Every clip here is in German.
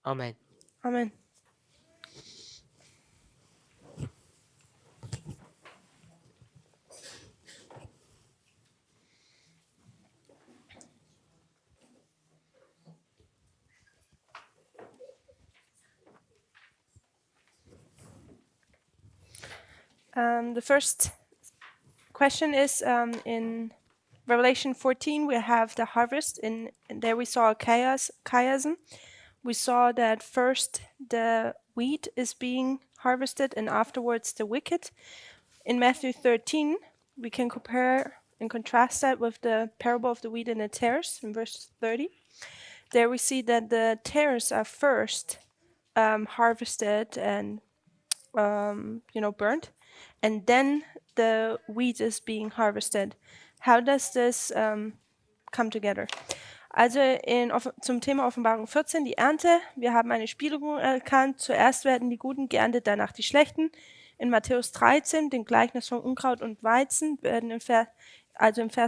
Amen. Amen. The first question is in Revelation 14, we have the harvest. And there we saw a chiasm. We saw that first the wheat is being harvested and afterwards the wicked. In Matthew 13, we can compare and contrast that with the parable of the wheat and the tares in verse 30. There we see that the tares are first harvested and burnt, and then the wheat is being harvested. How does this come together? Also zum Thema Offenbarung 14, die Ernte. Wir haben eine Spiegelung erkannt. Zuerst werden die Guten geerntet, danach die Schlechten. In Matthäus 13, dem Gleichnis von Unkraut und Weizen, werden im Vers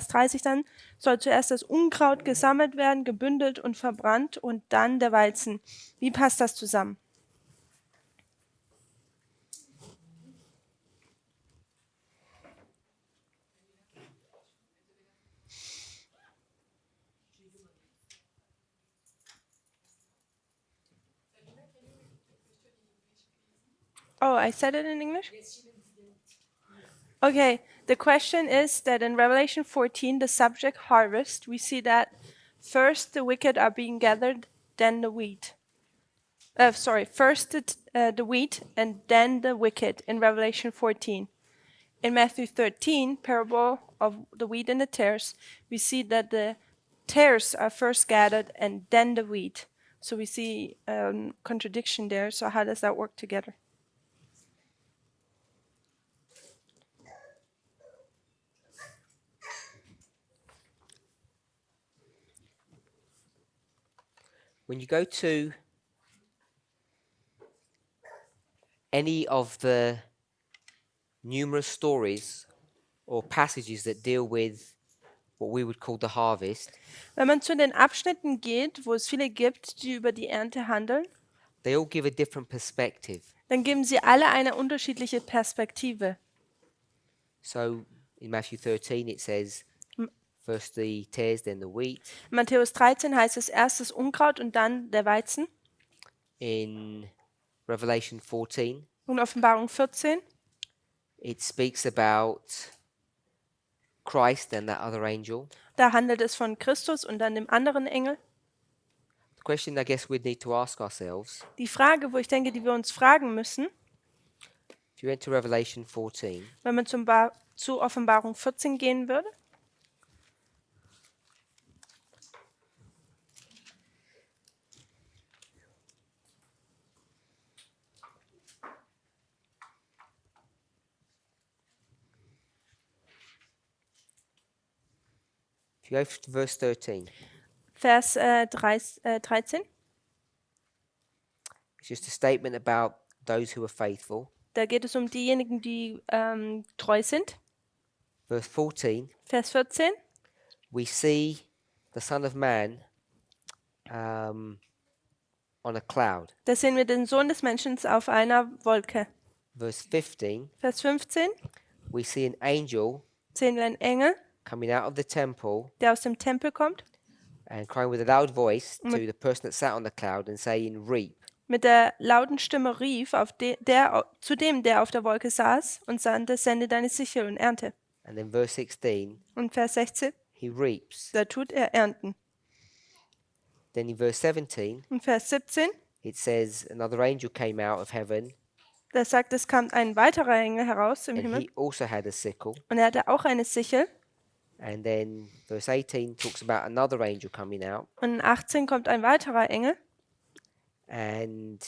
30 dann, soll zuerst das Unkraut gesammelt werden, gebündelt und verbrannt und dann der Weizen. Wie passt das zusammen? Oh, I said it in English? Okay, the question is that in Revelation 14, the subject harvest, we see that first the wicked are being gathered, then the wheat. First the wheat and then the wicked in Revelation 14. In Matthew 13, parable of the wheat and the tares, we see that the tares are first gathered and then the wheat. So we see contradiction there. So how does that work together? When you go to any of the numerous stories or passages that deal with what we would call the harvest, Wenn man zu den Abschnitten geht, wo es viele gibt, die über die Ernte handeln, they all give a different perspective. dann geben sie alle eine unterschiedliche Perspektive. So in Matthew 13 it says first the tares, then the wheat. In Matthäus 13 heißt es erst das Unkraut und dann der Weizen. In Revelation 14 Und Offenbarung 14, it speaks about Christ and that other angel. da handelt es von Christus und dann dem anderen Engel. The question I guess we'd need to ask ourselves, Die Frage, wo ich denke, die wir uns fragen müssen, if you went to Revelation 14, wenn man zu Offenbarung 14 gehen würde, if you go to verse 13, Vers 13, it's just a statement about those who are faithful. da geht es um diejenigen, die treu sind. Verse 14, Vers 14, we see the Son of Man on a cloud. da sehen wir den Sohn des Menschen auf einer Wolke. Verse 15, Vers 15, we see an angel sehen wir einen Engel, coming out of the temple der aus dem Tempel kommt, and crying with a loud voice to the person that sat on the cloud and saying, reap. mit der lauten Stimme rief zu dem, der auf der Wolke saß, und sandte, sende deine Sichel und ernte. And then verse 16, Und Vers 16, he reaps. da tut er ernten. Then in verse 17, Und Vers 17, it says another angel came out of heaven da sagt, es kam ein weiterer Engel heraus im and Himmel, he also had a sickle. und er hatte auch eine Sichel. And then verse 18 talks about another angel coming out Und in 18 kommt ein weiterer Engel, and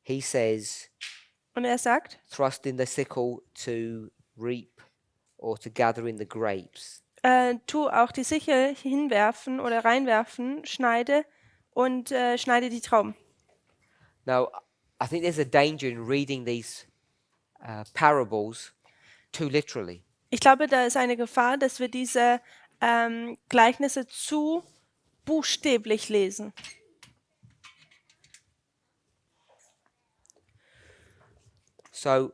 he says, und er sagt, thrust in the sickle to reap or to gather in the grapes. tu auch die Sichel hinwerfen oder reinwerfen, schneide und schneide die Trauben. Now, I think there's a danger in reading these parables too literally. Ich glaube, da ist eine Gefahr, dass wir diese Gleichnisse zu buchstäblich lesen. So,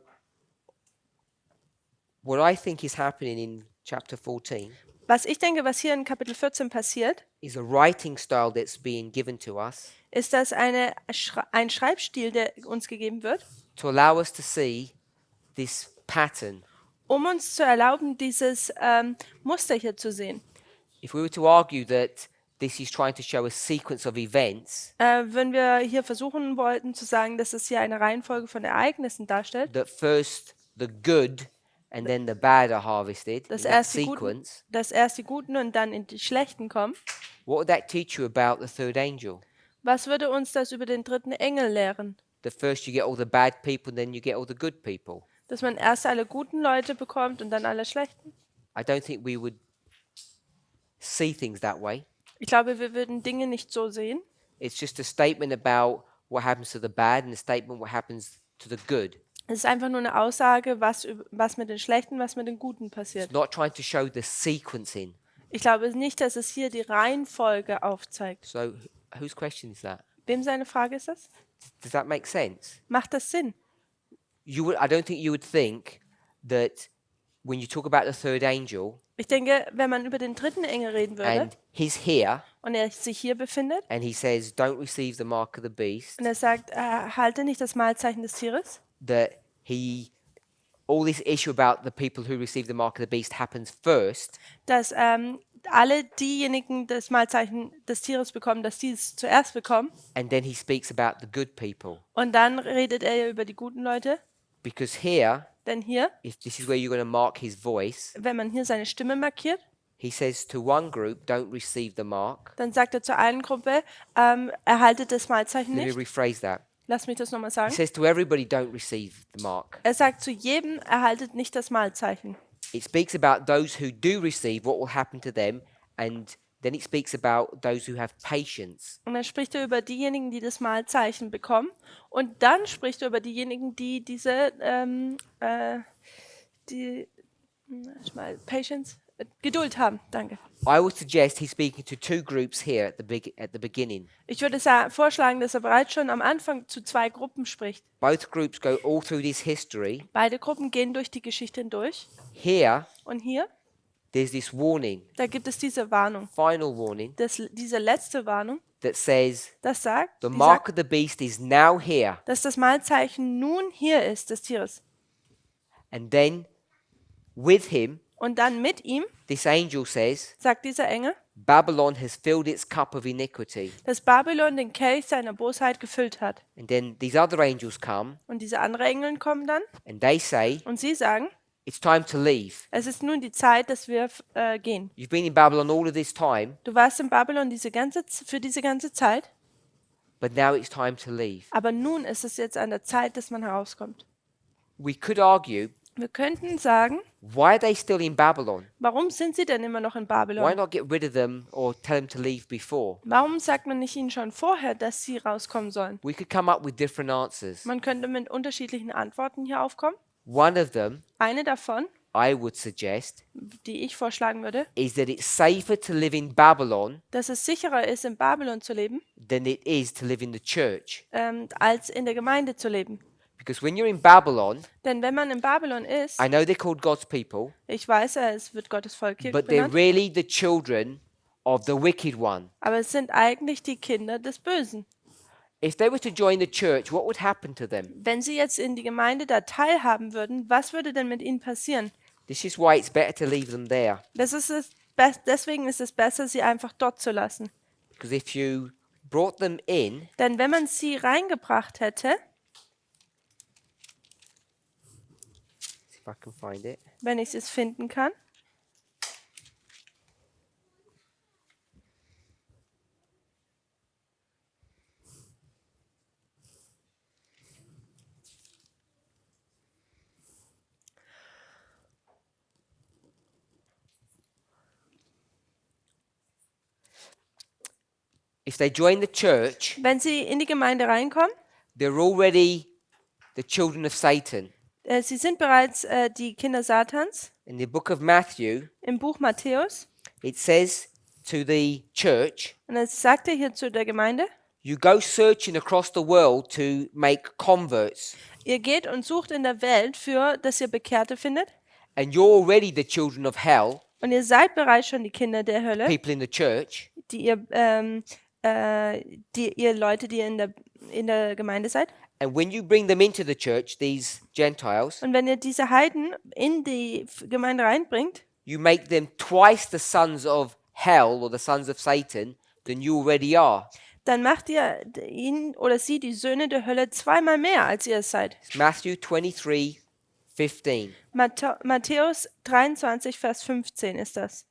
what I think is happening in chapter 14 Was ich denke, was hier in Kapitel 14 passiert, is a writing style that's being given to us ist, dass ein Schreibstil, der uns gegeben wird, to allow us to see this pattern. um uns zu erlauben, dieses Muster hier zu sehen. If we were to argue that this is trying to show a sequence of events, Wenn wir hier versuchen wollten zu sagen, dass es hier eine Reihenfolge von Ereignissen darstellt, that first the good and then the bad are harvested, in dass that sequence, erst die Guten und dann in die Schlechten kommen, what would that teach you about the third angel? was würde uns das über den dritten Engel lehren? That first you get all the bad people, then you get all the good people. Dass man erst alle guten Leute bekommt und dann alle schlechten? I don't think we would see things that way. Ich glaube, wir würden Dinge nicht so sehen. It's just a statement about what happens to the bad and a statement what happens to the good. Es ist einfach nur eine Aussage, was mit den Schlechten, was mit den Guten passiert. It's not trying to show the sequencing. Ich glaube nicht, dass es hier die Reihenfolge aufzeigt. So, whose question is that? Wem seine Frage ist das? Does that make sense? Macht das Sinn? I don't think you would think that when you talk about the third angel Ich denke, wenn man über den dritten Engel reden würde and he's here und er sich hier befindet and he says, "Don't receive the mark of the beast," und er sagt, halte nicht das Mahlzeichen des Tieres, that all this issue about the people who receive the mark of the beast happens first, dass alle diejenigen das Mahlzeichen des Tieres bekommen, dass die es zuerst bekommen. and then he speaks about the good people. Und dann redet er ja über die guten Leute. Because here, Denn hier, if this is where you're going to mark his voice, wenn man hier seine Stimme markiert, he says to one group, "Don't receive the mark." dann sagt er zur einen Gruppe, erhaltet das Mahlzeichen Let me nicht. rephrase that. Lass mich das nochmal He sagen. says to everybody, "Don't receive the mark." Er sagt zu jedem, erhaltet nicht das Mahlzeichen. It speaks about those who do receive, what will happen to them, and then it speaks about those who have patience. Und dann spricht er über diejenigen, die das Mahlzeichen bekommen. Und dann spricht er über diejenigen, die Geduld haben. Danke. I would suggest he's speaking to two groups here at the beginning. Ich würde vorschlagen, dass er bereits schon am Anfang zu zwei Gruppen spricht. Both groups go all through this history. Beide Gruppen gehen durch die Geschichte hindurch. Here, Und hier, there's this warning, da gibt es diese Warnung. final warning, Diese letzte Warnung, that says das sagt, the mark of the beast is now here. dass das Mahlzeichen nun hier ist, des Tieres. And then with him, Und dann mit ihm, this angel says, sagt dieser Engel, Babylon has filled its cup of iniquity. dass Babylon den Kelch seiner Bosheit gefüllt hat. And then these other angels come Und diese anderen Engel kommen dann and they say, und sie sagen, it's time to leave. es ist nun die Zeit, dass wir gehen. You've been in Babylon all of this time, Du warst in Babylon für diese ganze Zeit, but now it's time to leave. aber nun ist es jetzt an der Zeit, dass man herauskommt. We could argue, Wir könnten sagen, why are they still in Babylon? warum sind sie denn immer noch in Why Babylon? not get rid of them or tell them to leave before? Warum sagt man nicht ihnen schon vorher, dass sie rauskommen sollen? We could come up with different answers. Man könnte mit unterschiedlichen Antworten hier aufkommen. One of them, Eine davon, I would suggest, die ich vorschlagen würde, is that it's safer to live in Babylon dass es sicherer ist, in Babylon zu leben, than it is to live in the church. als in der Gemeinde zu leben. Because when you're in Babylon, Denn wenn man in Babylon ist, I know they're called God's people, ich weiß, es wird Gottes Volk hier but they're benannt, really the children of the wicked one. aber es sind eigentlich die Kinder des Bösen. If they were to join the church, what would happen to them? Wenn sie jetzt in die Gemeinde da teilhaben würden, was würde denn mit ihnen passieren? This is why it's better to leave them there. Deswegen ist es besser, sie einfach dort zu lassen. Because if you brought them in, Denn wenn man sie reingebracht hätte, see if I can find it. wenn ich es finden kann, If they join the church, wenn sie in die Gemeinde reinkommen, they're already the children of Satan. sie sind bereits die Kinder Satans. In the book of Matthew, Im Buch Matthäus, it says to the church, und es sagt er hier zu der Gemeinde, you go searching across the world to make converts. Ihr geht und sucht in der Welt dass ihr Bekehrte findet. And you're already the children of hell, Und ihr seid bereits schon die Kinder der Hölle, people in the church. die ihr Leute, die in der Gemeinde seid. And when you bring them into the church, these Gentiles, Und wenn ihr diese Heiden in die Gemeinde reinbringt, you make them twice the sons of hell or the sons of Satan than you already are. dann macht ihr ihn oder sie die Söhne der Hölle zweimal mehr, als ihr es seid. It's Matthew 23:15. Matthäus 23, Vers 15 ist das.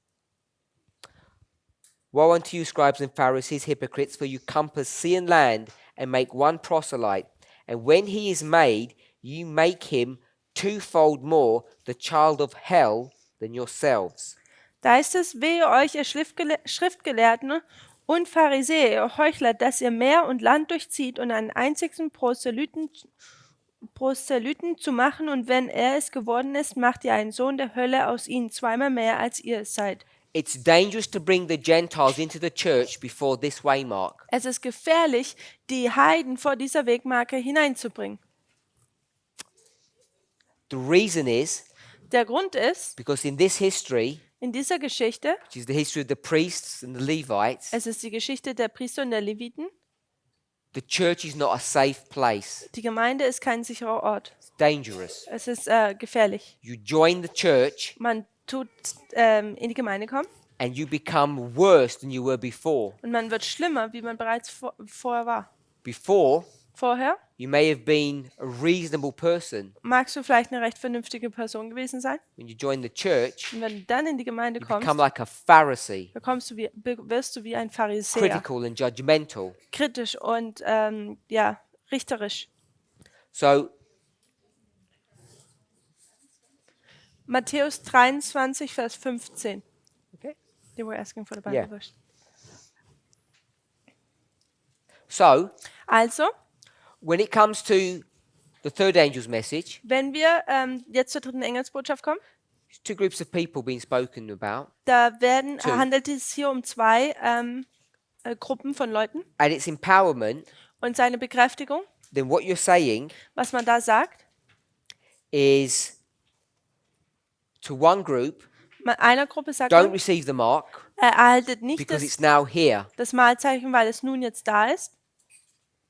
Woe unto you, scribes and Pharisees, hypocrites, for you compass sea and land and make one proselyte. And when he is made, you make him twofold more the child of hell than yourselves. Da heißt es, wehe euch, ihr Schriftgelehrten und Pharisäer, ihr Heuchler, dass ihr Meer und Land durchzieht und einen einzigen Proselyten zu machen, und wenn er es geworden ist, macht ihr einen Sohn der Hölle aus ihnen zweimal mehr, als ihr es seid. It's dangerous to bring the Gentiles into the church before this waymark. Es ist gefährlich, die Heiden vor dieser Wegmarke hineinzubringen. The reason is Der Grund ist, because in this history, in dieser Geschichte, which is the history of the priests and the Levites, es ist die Geschichte der Priester und der Leviten, the church is not a safe place. die Gemeinde ist kein sicherer Ort. It's dangerous. Es ist gefährlich. You join the church Man tut in die Gemeinde kommen and you become worse than you were before. und man wird schlimmer, wie man bereits vorher war. Before, Vorher you may have been a reasonable person. magst du vielleicht eine recht vernünftige Person gewesen sein. When you join the church, Und wenn du dann in die Gemeinde you kommst, become like a Pharisee, wirst du wie ein Pharisäer, critical and judgmental. kritisch und richterisch. So Matthäus 23, Vers 15. Okay. They were asking for the Bible Yeah. verse. So, Also, when it comes to the third angel's message, wenn wir jetzt zur dritten Engelsbotschaft kommen, there's two groups of people being spoken about, da Two. handelt es hier um zwei Gruppen von Leuten and its empowerment. und seine Bekräftigung, Then what you're saying was man da sagt. is to one group, Einer Gruppe sagt don't man, receive the mark erhaltet nicht because it's das, now here. das Mahlzeichen, weil es nun jetzt da ist.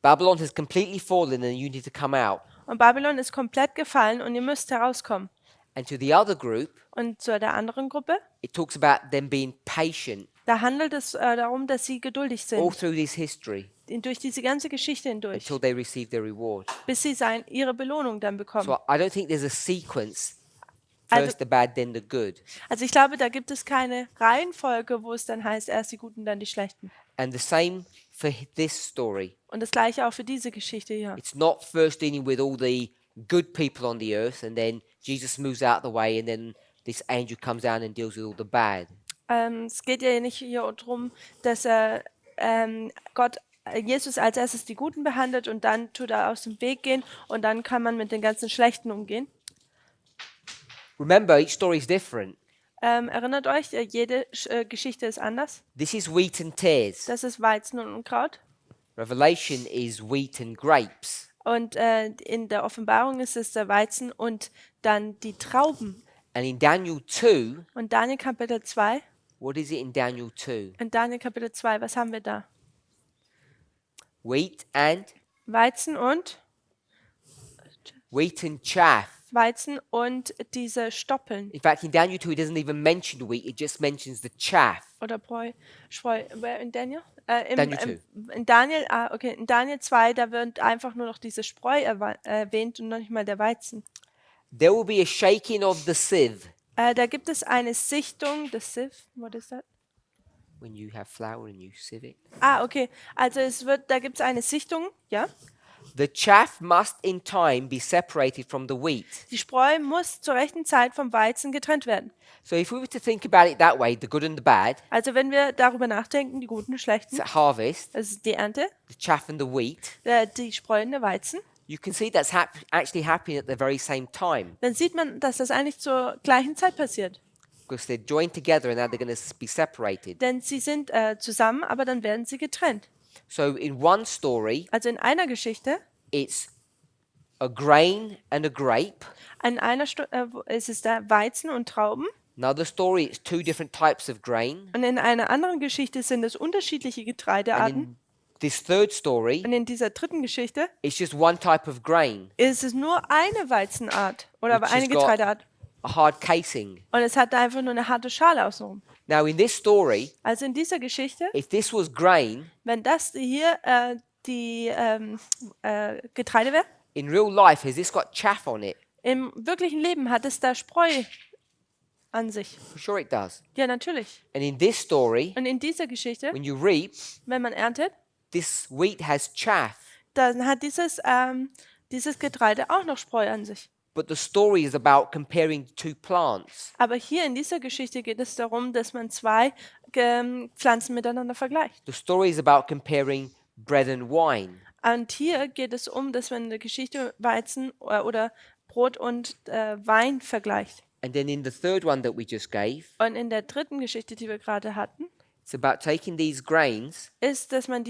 Babylon has completely fallen and you need to come out. Und Babylon ist komplett gefallen und ihr müsst herauskommen. And to the other group, Und zu der anderen Gruppe, it talks about them being patient da handelt es darum, dass sie geduldig all sind, through this history durch diese ganze Geschichte hindurch, until they receive their reward. bis sie ihre Belohnung dann bekommen. So I don't think there's a sequence, Also- first the bad, then the good. Also ich glaube, da gibt es keine Reihenfolge, wo es dann heißt, erst die Guten, dann die Schlechten. And the same for this story. Und das gleiche auch für diese Geschichte hier. It's not first dealing with all the good people on the earth and then Jesus moves out the way and then this angel comes down and deals with all the bad. Es geht ja nicht hier darum, dass Jesus als erstes die Guten behandelt und dann tut er aus dem Weg gehen und dann kann man mit den ganzen Schlechten umgehen. Remember, each story is different. Erinnert euch, jede Geschichte ist anders. This is wheat and tares. Das ist Weizen und Unkraut. Revelation is wheat and grapes. Und in der Offenbarung ist es der Weizen und dann die Trauben. And in Daniel 2, Und Daniel Kapitel 2, what is it in Daniel 2? in Daniel Kapitel 2, was haben wir da? Wheat and Weizen chaff. diese Stoppeln. In fact, in Daniel 2, it doesn't even mention the wheat, it just mentions the chaff. Oder Spreu, where in Daniel? Daniel In Daniel 2, da wird einfach nur noch diese Spreu erwähnt und noch nicht mal der Weizen. There will be a shaking of the sieve. Da gibt es eine Sichtung, the sieve, what is that? When you have flour and you sieve it. Okay, also da gibt es eine Sichtung, ja. The chaff must in time be separated from the wheat. Die Spreu muss zur rechten Zeit vom Weizen getrennt werden. So if we were to think about it that way, the good and the bad, Also wenn wir darüber nachdenken, die Guten und Schlechten, it's a harvest, das ist die Ernte, the chaff and the wheat, die Spreu und der Weizen, you can see that's actually happening at the very same time dann sieht man, dass das eigentlich zur gleichen Zeit passiert. because they're joined together and now they're going to be separated. Denn sie sind zusammen, aber dann werden sie getrennt. So in one story, Also in einer Geschichte it's a grain and a grape. An einer ist es da Weizen und Trauben. Another story, it's two different types of grain. Und in einer anderen Geschichte sind es unterschiedliche And Getreidearten. in this third story, Und in dieser dritten Geschichte it's just one type of grain, ist es nur eine Weizenart oder which eine has got Getreideart. a hard casing. Und es hat einfach nur eine harte Schale außenrum. Now, in this story, Also in dieser Geschichte, if this was grain, wenn das hier die Getreide wäre, in real life, has this got chaff on it? im wirklichen Leben hat es da Spreu an sich. For sure it does. Ja, natürlich. And in this story, Und in dieser Geschichte, when you reap, wenn man erntet, this wheat has chaff. dann hat dieses Getreide auch noch Spreu an sich. But the story is about comparing two plants. Aber hier in dieser Geschichte geht es darum, dass man zwei Pflanzen miteinander vergleicht. The story is about comparing bread and wine. Und hier geht es um, dass man in der Geschichte Weizen oder Brot und Wein vergleicht. And then in the third one that we just gave, Und in der dritten Geschichte, die wir gerade hatten, it's about taking these grains ist, dass man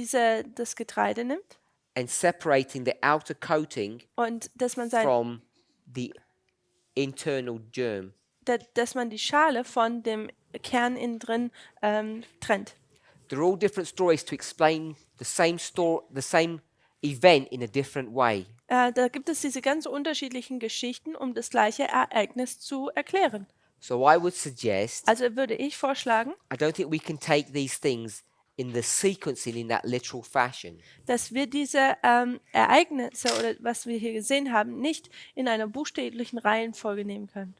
das Getreide nimmt and separating the outer coating und dass man from the internal germ. dass man die Schale von dem Kern innen drin trennt. They're all different stories to explain the same event in a different way. Da gibt es diese ganz unterschiedlichen Geschichten, um das gleiche Ereignis zu erklären. So I would suggest, Also würde ich vorschlagen, I don't think we can take these things in the sequencing in that literal fashion. dass wir diese Ereignisse oder was wir hier gesehen haben, nicht in einer buchstäblichen Reihenfolge nehmen können.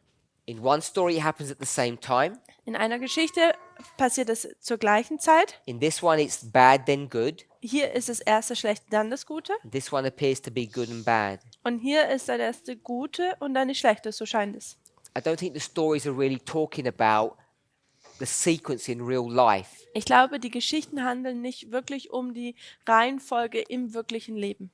In one story, it happens at the same time. In einer Geschichte passiert es zur gleichen Zeit. In this one, it's bad, then good. Hier ist das erste schlecht, dann das Gute. This one appears to be good and bad. Und hier ist das erste Gute und dann die Schlechte, so scheint es. I don't think the stories are really talking about the sequence in real life. Ich glaube, die Geschichten handeln nicht wirklich um die Reihenfolge im wirklichen Leben.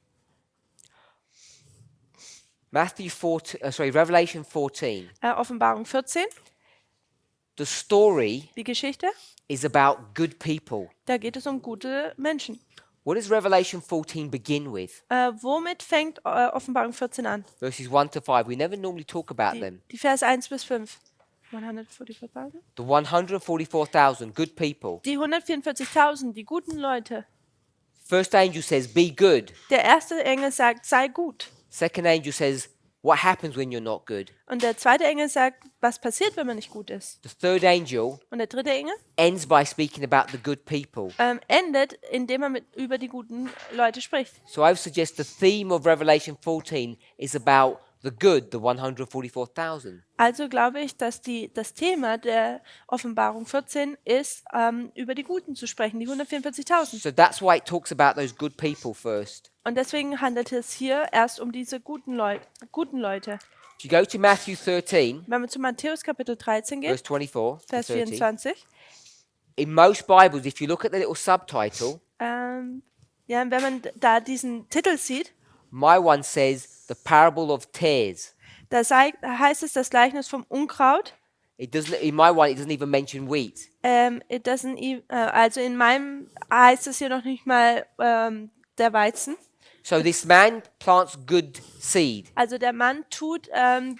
Revelation 14. Offenbarung 14, The story die Geschichte, is about good people. da geht es um gute Menschen. What does Revelation 14 begin with? Womit fängt Offenbarung 14 an? Verses 1 to 5. We never normally talk about them. Die Vers 1 bis 5. 144.000? The 144,000 good people. Die 144.000, die guten Leute. First angel says, be good. Der erste Engel sagt, sei gut. Second angel says, what happens when you're not good? Und der zweite Engel sagt, was passiert, wenn man nicht gut ist. The third angel Und der dritte Engel ends by speaking about the good people. endet, indem er über die guten Leute spricht. So I would suggest the theme of Revelation 14 is about the good, the 144,000. Also glaube ich, dass das Thema der Offenbarung 14 ist, über die Guten zu sprechen, die 144.000. So that's why it talks about those good people first. Und deswegen handelt es hier erst um diese guten Leute. If you go to Matthew 13, Wenn wir zu Matthäus Kapitel 13 gehen, verse 24 to Vers 30, 24, in most Bibles, if you look at the little subtitle, ja, wenn man da diesen Titel sieht, my one says the parable of tares. da heißt es das Gleichnis vom Unkraut. It doesn't. In my one, it doesn't even mention wheat. Also in meinem heißt es hier noch nicht mal der Weizen. So this man plants good seed, Also der Mann tut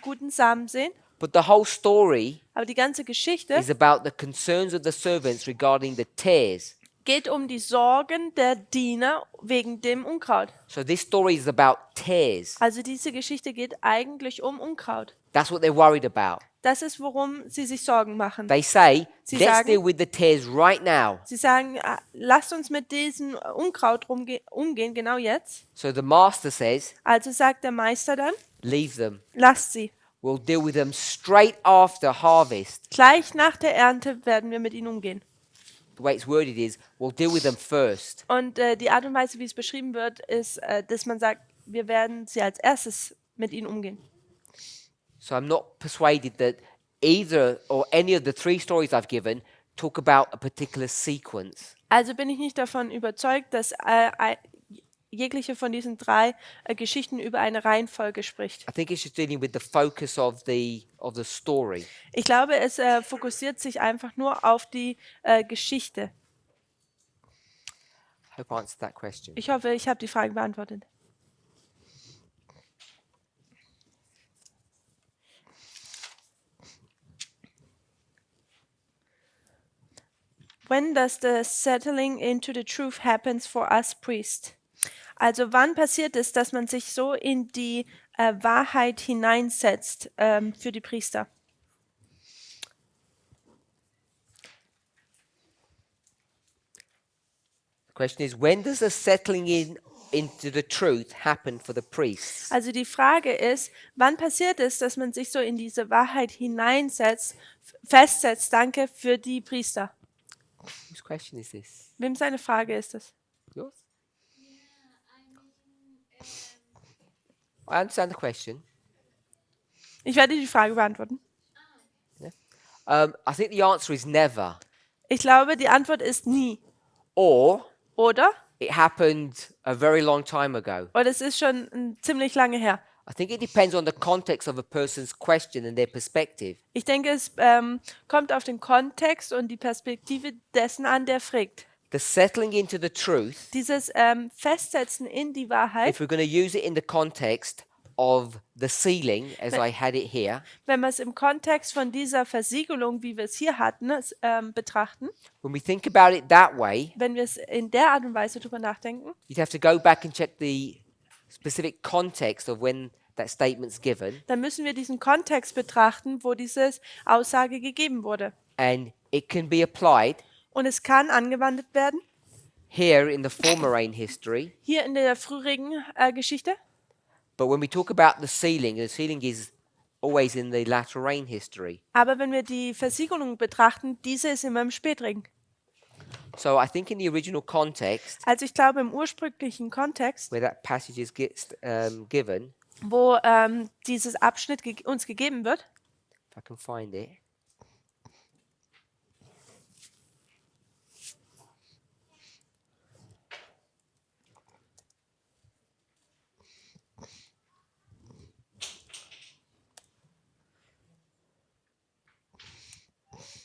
guten Samen sehen, but the whole story aber die ganze Geschichte is about the concerns of the servants regarding the tares. geht um die Sorgen der Diener wegen dem Unkraut. So this story is about tares. Also diese Geschichte geht eigentlich um Unkraut. That's what they're worried about. Das ist, worum sie sich Sorgen machen. They say, Sie let's sagen- deal with the tares right now. Sie sagen, lasst uns mit diesem Unkraut umgehen, genau jetzt. So the master says, Also sagt der Meister dann, leave them. lasst sie. We'll deal with them straight after harvest. Gleich nach der Ernte werden wir mit ihnen umgehen. The way it's worded is, we'll deal with them first. Und die Art und Weise, wie es beschrieben wird, ist, dass man sagt, wir werden sie als erstes mit ihnen umgehen. So I'm not persuaded that either or any of the three stories I've given talk about a particular sequence. Also bin ich nicht davon überzeugt, dass jegliche von diesen drei Geschichten über eine Reihenfolge spricht. I think it's just dealing with the focus of the story. Ich glaube, es fokussiert sich einfach nur auf die Geschichte. Hope I answered that question. Ich hoffe, ich habe die Frage beantwortet. When does the settling into the truth happens for us priests? Also wann passiert es, dass man sich so in die Wahrheit hineinsetzt für die Priester? The question is, when does the settling into the truth happen for the priests? Also die Frage ist, wann passiert es, dass man sich so in diese Wahrheit hineinsetzt, festsetzt, danke, für die Priester? Whose question is this? Wem seine Frage ist das? Yours? I understand the question. Ich werde die Frage beantworten. I think the answer is never. Ich glaube, die Antwort ist nie. Or Oder? it happened a very long time ago. Oder es ist schon ziemlich lange her. I think it depends on the context of a person's question and their perspective. Ich denke, es kommt auf den Kontext und die Perspektive dessen an, der fragt. The settling into the truth, Dieses Festsetzen in die Wahrheit, if we're going to use it in the context of the sealing, as I had it here, wenn wir es im Kontext von dieser Versiegelung, wie wir es hier hatten, betrachten, when we think about it that way, wenn wir es in der Art und Weise drüber nachdenken, you'd have to go back and check the specific context of when that statement's given, dann müssen wir diesen Kontext betrachten, wo diese Aussage gegeben wurde. and it can be applied Und es kann angewandt werden, here in the former reign history. hier in der früheren Geschichte. But when we talk about the sealing is always in the latter rain history. Aber wenn wir die Versiegelung betrachten, diese ist immer im späteren. So I think in the original context, Also ich glaube, im ursprünglichen Kontext, where that passage is given, wo dieses Abschnitt uns gegeben wird, if I can find it,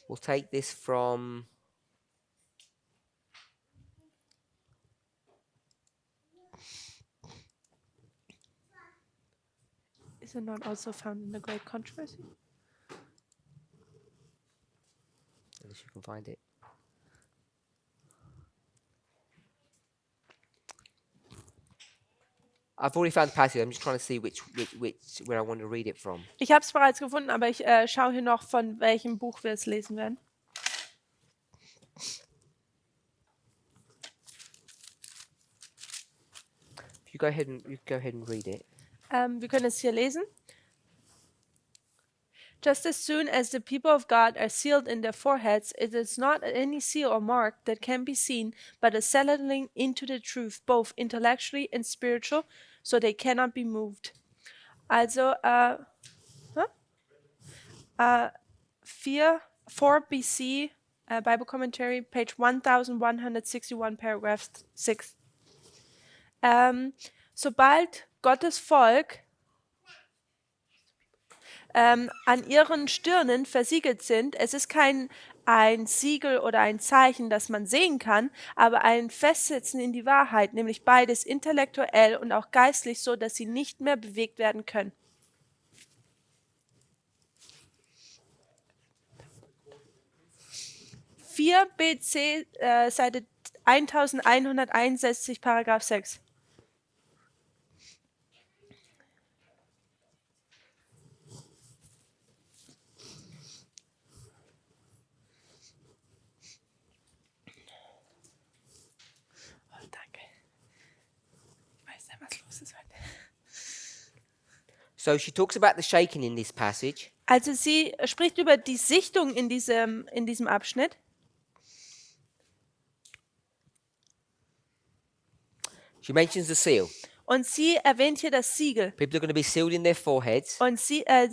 we'll take this from is it not also found in the Great Controversy? unless you can find it. I've already found the passage. I'm just trying to see which where I want to read it from. Ich habe es bereits gefunden, aber ich schaue hier noch, von welchem Buch wir es lesen werden. You go ahead and read it. Wir können es hier lesen. Just as soon as the people of God are sealed in their foreheads, it is not any seal or mark that can be seen, but a settling into the truth, both intellectually and spiritual, so they cannot be moved. Also 4 BC, Bible Commentary, page 1161, paragraph 6. Sobald Gottes Volk an ihren Stirnen versiegelt sind, es ist kein ein Siegel oder ein Zeichen, das man sehen kann, aber ein Festsetzen in die Wahrheit, nämlich beides intellektuell und auch geistlich, so dass sie nicht mehr bewegt werden können. (4 BC, Seite 1161, Paragraph 6). So she talks about the shaking in this passage. Also sie spricht über die Sichtung in diesem Abschnitt. She mentions the seal. Und sie erwähnt hier das Siegel. People are going to be sealed in their foreheads. Und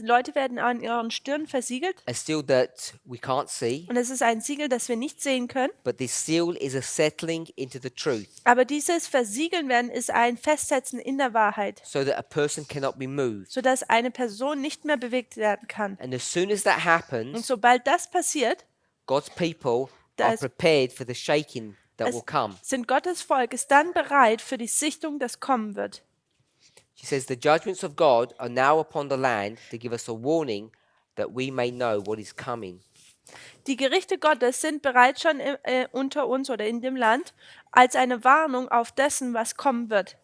Leute werden an ihren Stirn versiegelt. A seal that we can't see. Und es ist ein Siegel, das wir nicht sehen können. But this seal is a settling into the truth. Aber dieses Versiegeln werden ist ein Festsetzen in der Wahrheit. So that a person cannot be moved. Sodass eine Person nicht mehr bewegt werden kann. And as soon as that Und happens, sobald das passiert, God's people Da are ist- prepared for the shaking that will come. sind Gottes Volk ist dann bereit für die Sichtung, das kommen wird. She says, the judgments of God are now upon the land to give us a warning that we may know what is coming. Die Gerichte Gottes sind bereits schon unter uns oder in dem Land als eine Warnung auf dessen, was kommen wird.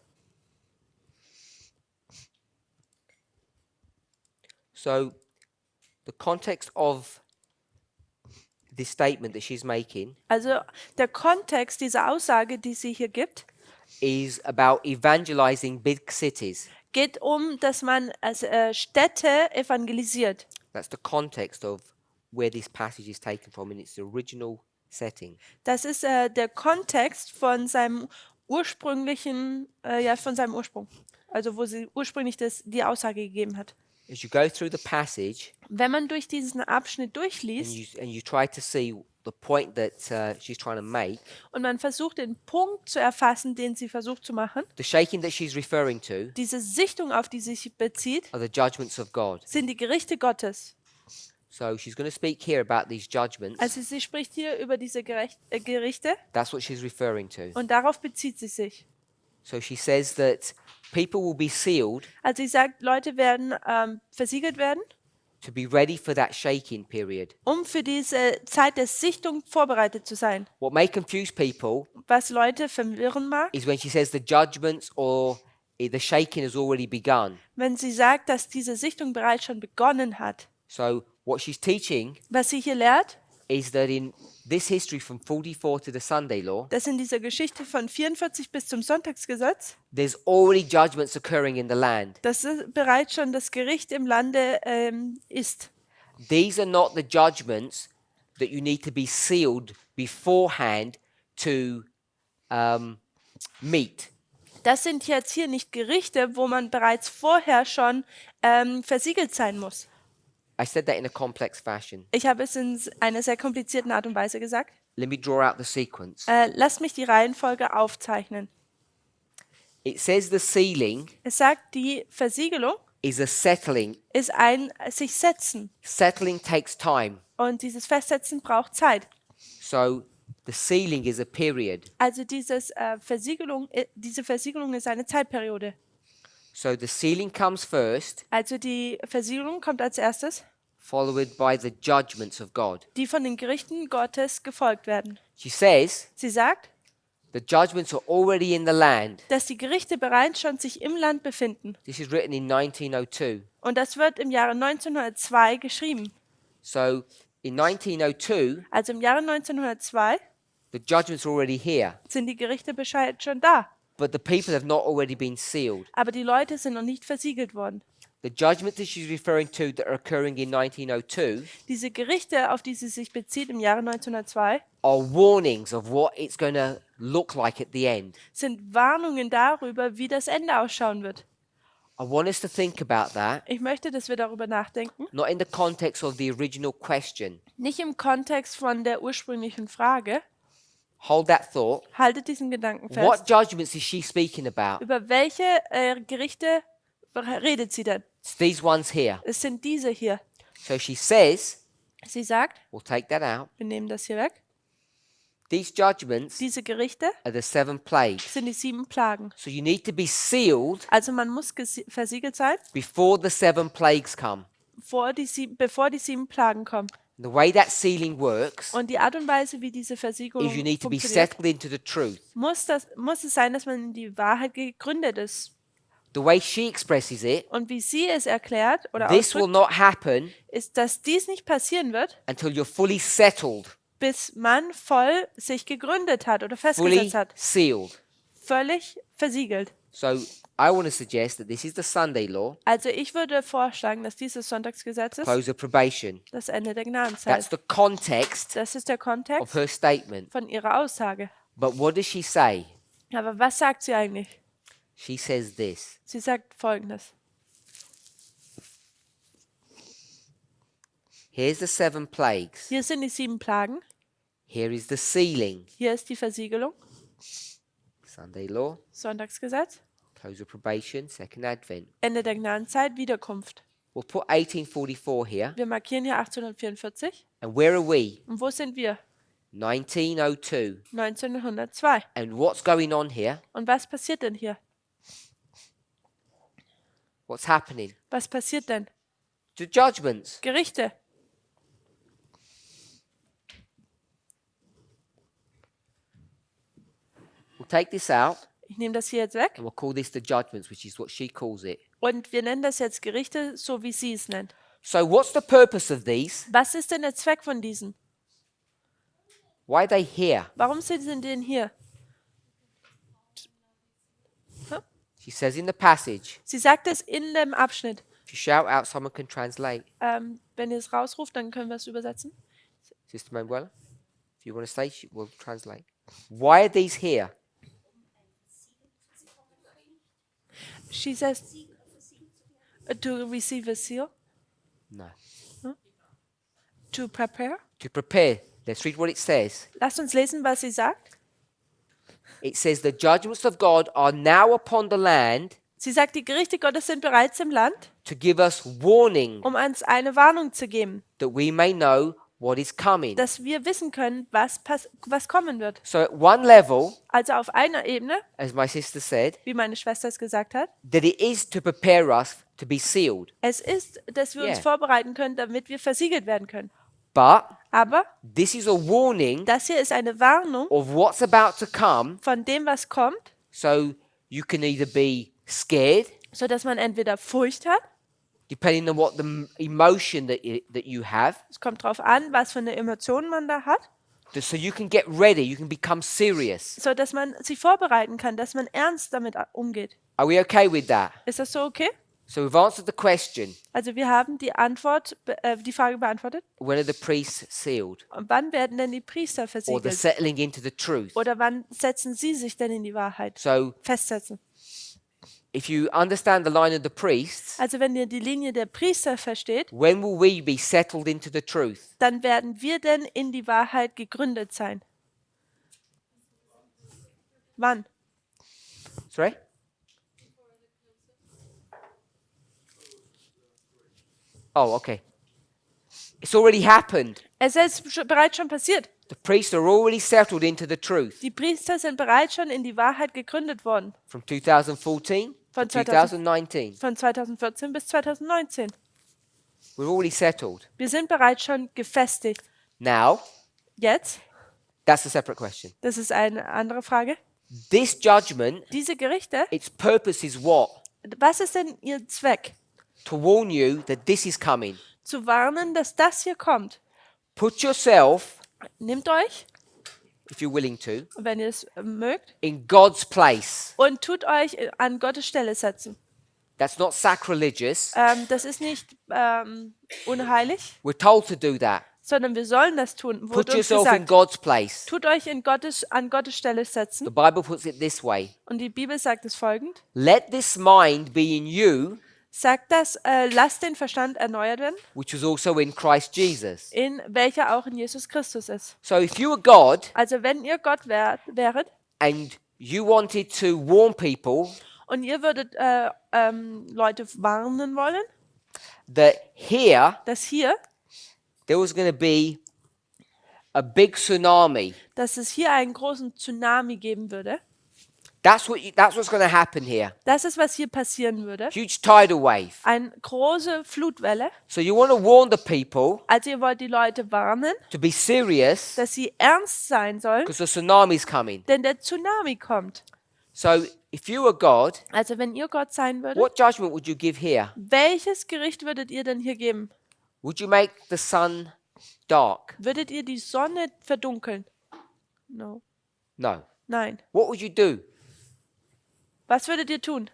So, the context of this statement that she's making Also der Kontext dieser Aussage, die sie hier gibt, is about evangelizing big cities. geht dass man Städte evangelisiert. That's the context of where this passage is taken from in its original setting. Das ist der Kontext von seinem ursprünglichen, von seinem Ursprung. Also wo sie ursprünglich die Aussage gegeben hat. As you go through the passage Wenn man durch diesen Abschnitt durchliest and you try to see the point that she's trying to make, und man versucht, den Punkt zu erfassen, den sie versucht zu machen, the shaking that she's referring to diese Sichtung, auf die sie sich bezieht, are the judgments of God. sind die Gerichte Gottes. So she's going to speak here about these judgments. Also sie spricht hier über diese Gerichte That's what she's referring to. und darauf bezieht sie sich. So she says that people will be sealed Also sie sagt, Leute werden versiegelt werden, to be ready for that shaking period. um für diese Zeit der Sichtung vorbereitet zu sein. What may confuse people Was Leute verwirren mag, is when she says the judgments or the shaking has already begun. wenn sie sagt, dass diese Sichtung bereits schon begonnen hat. So what she's teaching Was sie hier lehrt, is that in this history from 44 to the Sunday law, dass in dieser Geschichte von 44 bis zum Sonntagsgesetz, there's already judgments occurring in the land. dass bereits schon das Gericht im Lande ist. These are not the judgments that you need to be sealed beforehand to meet. Das sind jetzt hier nicht Gerichte, wo man bereits vorher schon versiegelt sein muss. I said that in a complex fashion. Ich habe es in einer sehr komplizierten Art und Weise gesagt. Let me draw out the sequence. Lasst mich die Reihenfolge aufzeichnen. It says the sealing Es sagt, die Versiegelung is a settling. ist ein sich setzen. Settling takes time. Und dieses Festsetzen braucht Zeit. So the sealing is a period. Also diese Versiegelung ist eine Zeitperiode. So the sealing comes first, Also die Versiegelung kommt als erstes, followed by the judgments of God. die von den Gerichten Gottes gefolgt werden. She says Sie sagt, the judgments are already in the land. dass die Gerichte bereits schon sich im Land befinden. This is written in 1902. Und das wird im Jahre 1902 geschrieben. So in 1902, Also im Jahre 1902 the judgments are already here, sind die Gerichte bereits schon da. but the people have not already been sealed. Aber die Leute sind noch nicht versiegelt worden. The judgments that she's referring to that are occurring in 1902 Diese Gerichte, auf die sie sich bezieht im Jahre 1902, are warnings of what it's going to look like at the end. sind Warnungen darüber, wie das Ende ausschauen wird. I want us to think about that, Ich möchte, dass wir darüber nachdenken. not in the context of the original question. Nicht im Kontext von der ursprünglichen Frage. Hold that thought. Haltet diesen Gedanken What fest. judgments is she speaking about? Über welche Gerichte redet sie denn? It's these ones here. Es sind diese hier. So she says, Sie sagt, we'll take that out. wir nehmen das hier weg. These judgments Diese Gerichte are the 7 plagues. sind die 7 Plagen. So you need to be sealed Also man muss versiegelt sein, before the 7 plagues come. bevor die 7 Plagen kommen. The way that sealing works Und die Art und Weise, wie diese Versiegelung is you need to be funktioniert, settled into the truth. muss es sein, dass man in die Wahrheit gegründet ist. The way she expresses it, Und wie sie es erklärt oder this will ausdrückt, not happen ist, dass dies nicht passieren wird, until you're fully settled, bis man voll sich gegründet hat oder fully festgesetzt hat. sealed. Völlig versiegelt. So I want to suggest that this is the Sunday law, Also ich würde vorschlagen, dass dieses Sonntagsgesetz ist close of probation. das Ende der That's Gnadenzeit. the context Das ist der of Kontext her statement. von ihrer Aussage. But what does she say? Aber was sagt sie eigentlich? She says this. Sie sagt Folgendes. Here's the 7 plagues. Hier sind die 7 Plagen. Here is the sealing. Hier ist die Versiegelung. Sunday law, Sonntagsgesetz. close of probation, second advent. Ende der Gnadenzeit, Wiederkunft. We'll put 1844 here. Wir markieren hier 1844. And where are we? Und wo sind wir? 1902. 1902. And what's going on here? Und was passiert denn hier? What's happening? Was passiert denn? The judgments. Gerichte. We'll take this out Ich nehme das hier jetzt weg and we'll call this the judgments, which is what she calls it. und wir nennen das jetzt Gerichte, so wie sie es nennt. So what's the purpose of these? Was ist denn der Zweck von diesen? Why are they here? Warum sind sie denn hier? She says in the passage, Sie sagt es in dem Abschnitt. if you shout out, someone can translate. Wenn ihr es rausruft, dann können wir es übersetzen. Sister Manuela, if you want to say, we'll translate. Why are these here? She says to receive a seal, No. to prepare. To prepare. Let's read what it says. Lasst uns lesen, was sie sagt. It says, the judgments of God are now upon the land Sie sagt, die Gerichte Gottes sind bereits im Land, to give us warning um uns eine Warnung zu geben, that we may know what is coming. dass wir wissen können, was kommen wird. So at one level, Also auf einer Ebene, as my sister said, wie meine Schwester es gesagt hat, that it is to prepare us to be sealed. es ist, dass wir uns Yeah. vorbereiten können, damit wir versiegelt werden können. But Aber this is a warning das hier ist eine Warnung of what's about to come. von dem, was kommt, So you can either be scared, so dass man entweder Furcht hat, depending on what the emotion that you have. es kommt darauf an, was für eine Emotion man da hat, So you can get ready, you can become serious. so dass man sich vorbereiten kann, dass man ernst damit umgeht. Are we okay with that? Ist das so okay? So we've answered the question, Also wir haben die Frage beantwortet. when are the priests sealed? Und wann werden denn die Priester Or the versiegelt? settling into the truth? Oder wann setzen sie sich denn in die Wahrheit So festsetzen? if you understand the line of the priests, Also wenn ihr die Linie der Priester versteht, when will we be settled into the truth? dann werden wir denn in die Wahrheit gegründet sein. Wann? Sorry? Oh, okay. It's already happened. Es ist bereits schon passiert. The priests are already settled into the truth Die Priester sind bereits schon in die Wahrheit gegründet worden. from 2014 to Von 2019. Von 2014 bis 2019. We're already settled. Wir sind bereits schon gefestigt. Now, Jetzt, that's a separate question. das ist eine andere Frage. This judgment, Diese Gerichte, its purpose is what? was ist denn ihr Zweck? To warn you that this is coming. Zu warnen, dass das hier kommt. Put yourself, Nehmt euch, if you're willing to, wenn ihr es mögt, in God's place. und tut euch an Gottes Stelle setzen. That's not sacrilegious. Das ist nicht unheilig, We're told to do that. sondern wir sollen das tun. Put Wurde uns yourself in gesagt. God's place. Tut euch an Gottes Stelle The setzen. Bible puts it this way. Und die Bibel sagt es folgend. Let this mind be in you, Sagt das, lasst den Verstand erneuert werden, which was also in Christ Jesus. in welcher auch in Jesus Christus ist. So if you were God Also wenn ihr Gott wäret and you wanted to warn people und ihr würdet Leute warnen wollen, that here dass hier, there was going to be a big tsunami. dass es hier einen großen Tsunami geben würde. That's what's going to happen here. Das ist, was hier passieren würde. Huge tidal wave. Eine große Flutwelle. So you want to warn the people Also ihr wollt die Leute warnen, to be serious dass sie ernst sein sollen, because the tsunami is coming. denn der Tsunami kommt. So if you were God, Also wenn ihr Gott sein würdet, what judgment would you give here? welches Gericht würdet ihr denn hier geben? Would you make the sun dark? Würdet ihr die Sonne verdunkeln? No. No. Nein. What would you do? Was würdet ihr tun?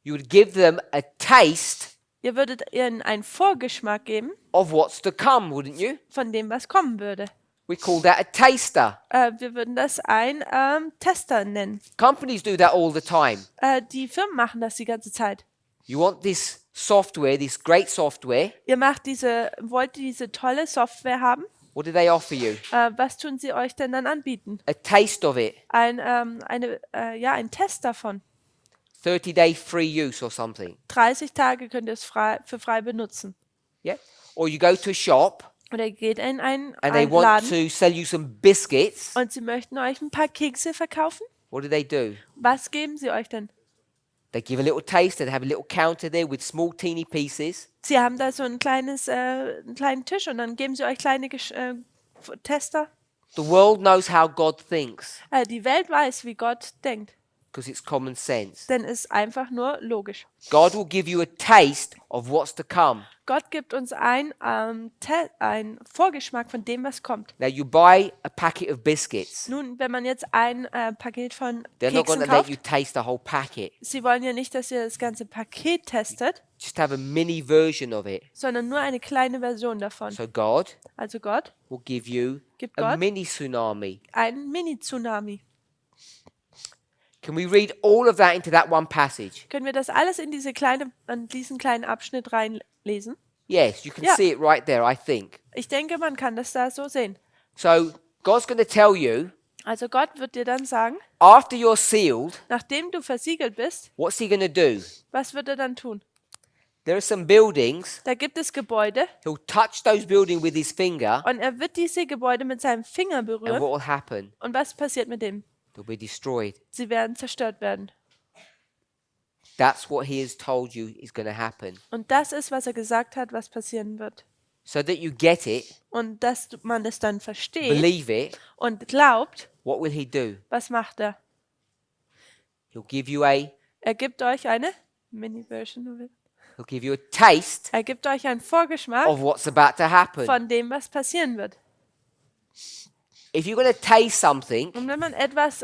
You would give them a taste Ihr würdet ihnen einen Vorgeschmack geben of what's to come, wouldn't you? von dem, was kommen würde. We call that a taster. Wir würden das ein Tester nennen. Companies do that all the time. Die Firmen machen das die ganze Zeit. You want this software, this great software. Ihr wollt diese tolle Software haben. What do they offer you? Was tun sie euch denn dann anbieten? A taste of it. Ein Test davon. 30-day free use or something. 30 Tage könnt ihr es für frei benutzen. Yeah? Or you go to a shop Oder ihr geht in einen and they want Laden to sell you some biscuits. und sie möchten euch ein paar Kekse verkaufen. What do? Was geben sie euch denn? They give a little taste. They have a little counter there with small teeny pieces. Sie haben da so einen kleinen Tisch und dann geben sie euch kleine Tester. The world knows how God thinks Die Welt weiß, wie Gott denkt, because it's common sense. denn es ist einfach nur logisch. God will give you a taste of what's to come. Gott gibt uns ein Vorgeschmack von dem, was kommt. Now, you buy a packet of biscuits. Nun, wenn man jetzt ein Paket von They're not going Keksen to let you kauft, taste the whole packet. sie wollen ja nicht, dass ihr das ganze Paket testet, Just have a mini version of it. sondern nur eine kleine Version davon. So God Also Gott will give you gibt a Gott mini tsunami. einen Mini-Tsunami. Can we read all of that into that one passage? Können wir das alles in diesen kleinen Abschnitt reinlesen? Yes, you can Yeah. see it right there, I think. Ich denke, man kann das da so sehen. So God's going to tell you, Also Gott wird dir dann sagen, after you're sealed, nachdem du versiegelt bist, what's he going to do? was wird er dann tun? There are some buildings. Da gibt es Gebäude He'll touch those buildings with his finger, und er wird diese Gebäude mit seinem Finger and berühren. what will happen? Und was passiert mit dem? They'll be destroyed. Sie werden zerstört werden. That's what he has told you is going to happen. Und das ist, was er gesagt hat, was passieren wird. So that you get it, Und dass man das dann versteht believe it, und glaubt, what will he do? was macht er? He'll give you a Er gibt euch eine Mini-Version of it. he'll give you a taste Er gibt euch einen Vorgeschmack of what's about to happen. von dem, was passieren wird. If you're going to taste something, Und wenn man etwas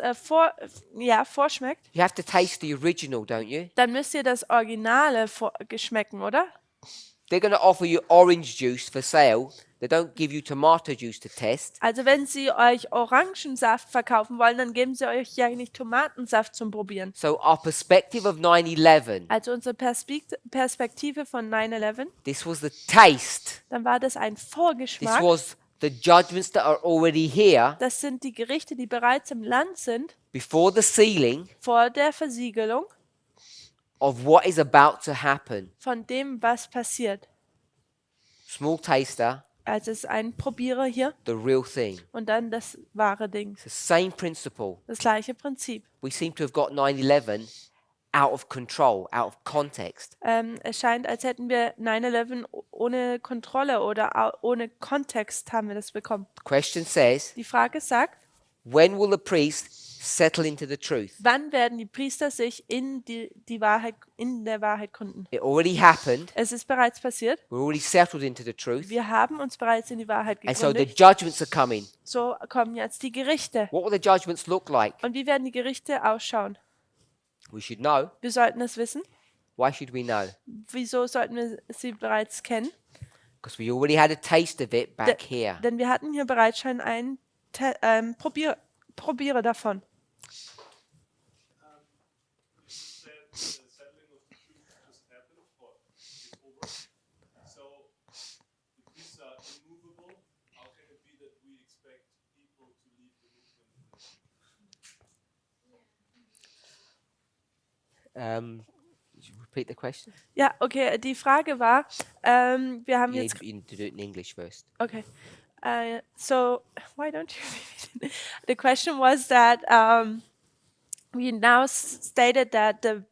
vorschmeckt, you have to taste the original, don't you? dann müsst ihr das Originale geschmecken, oder? They're going to offer you orange juice for sale. They don't give you tomato juice to test. Also wenn sie euch Orangensaft verkaufen wollen, dann geben sie euch ja nicht Tomatensaft zum Probieren. So our perspective of 9/11, Also unsere Perspektive von 9/11, this was the taste. dann war das ein This Vorgeschmack. was the judgments that are already here Das sind die Gerichte, die bereits im Land sind, before the sealing vor der Versiegelung of what is about to happen. von dem, was passiert. Small taster, Also es ist ein Probierer hier the real thing. und dann das wahre Ding. It's the same principle. Das gleiche Prinzip. We seem to have got 9/11 out of control, out of context. Es scheint, als hätten wir 9/11 ohne Kontrolle oder ohne Kontext haben wir das bekommen. The question says, Die Frage sagt, when will the priest settle into the truth? wann werden die Priester sich in der Wahrheit gründen? It already happened. Es ist bereits passiert. We're already settled into the truth. Wir haben uns bereits in die Wahrheit And so the gegründet. judgments are coming. So kommen jetzt die Gerichte. What will the judgments look like? Und wie werden die Gerichte ausschauen? We should know. Wir sollten es wissen. Why should we know? Wieso sollten wir sie bereits kennen? Because we already had a taste of it back here. Denn wir hatten hier bereits schon einen Probierer davon. Said the settling of the truth just happened or is over. So the priests are immovable. How can it be that we expect people to leave the movement? Would you repeat the question? Ja, okay, die Frage war, wir haben You jetzt... need to do it in English first. Okay. So why don't you repeat it? The question was that we now stated that the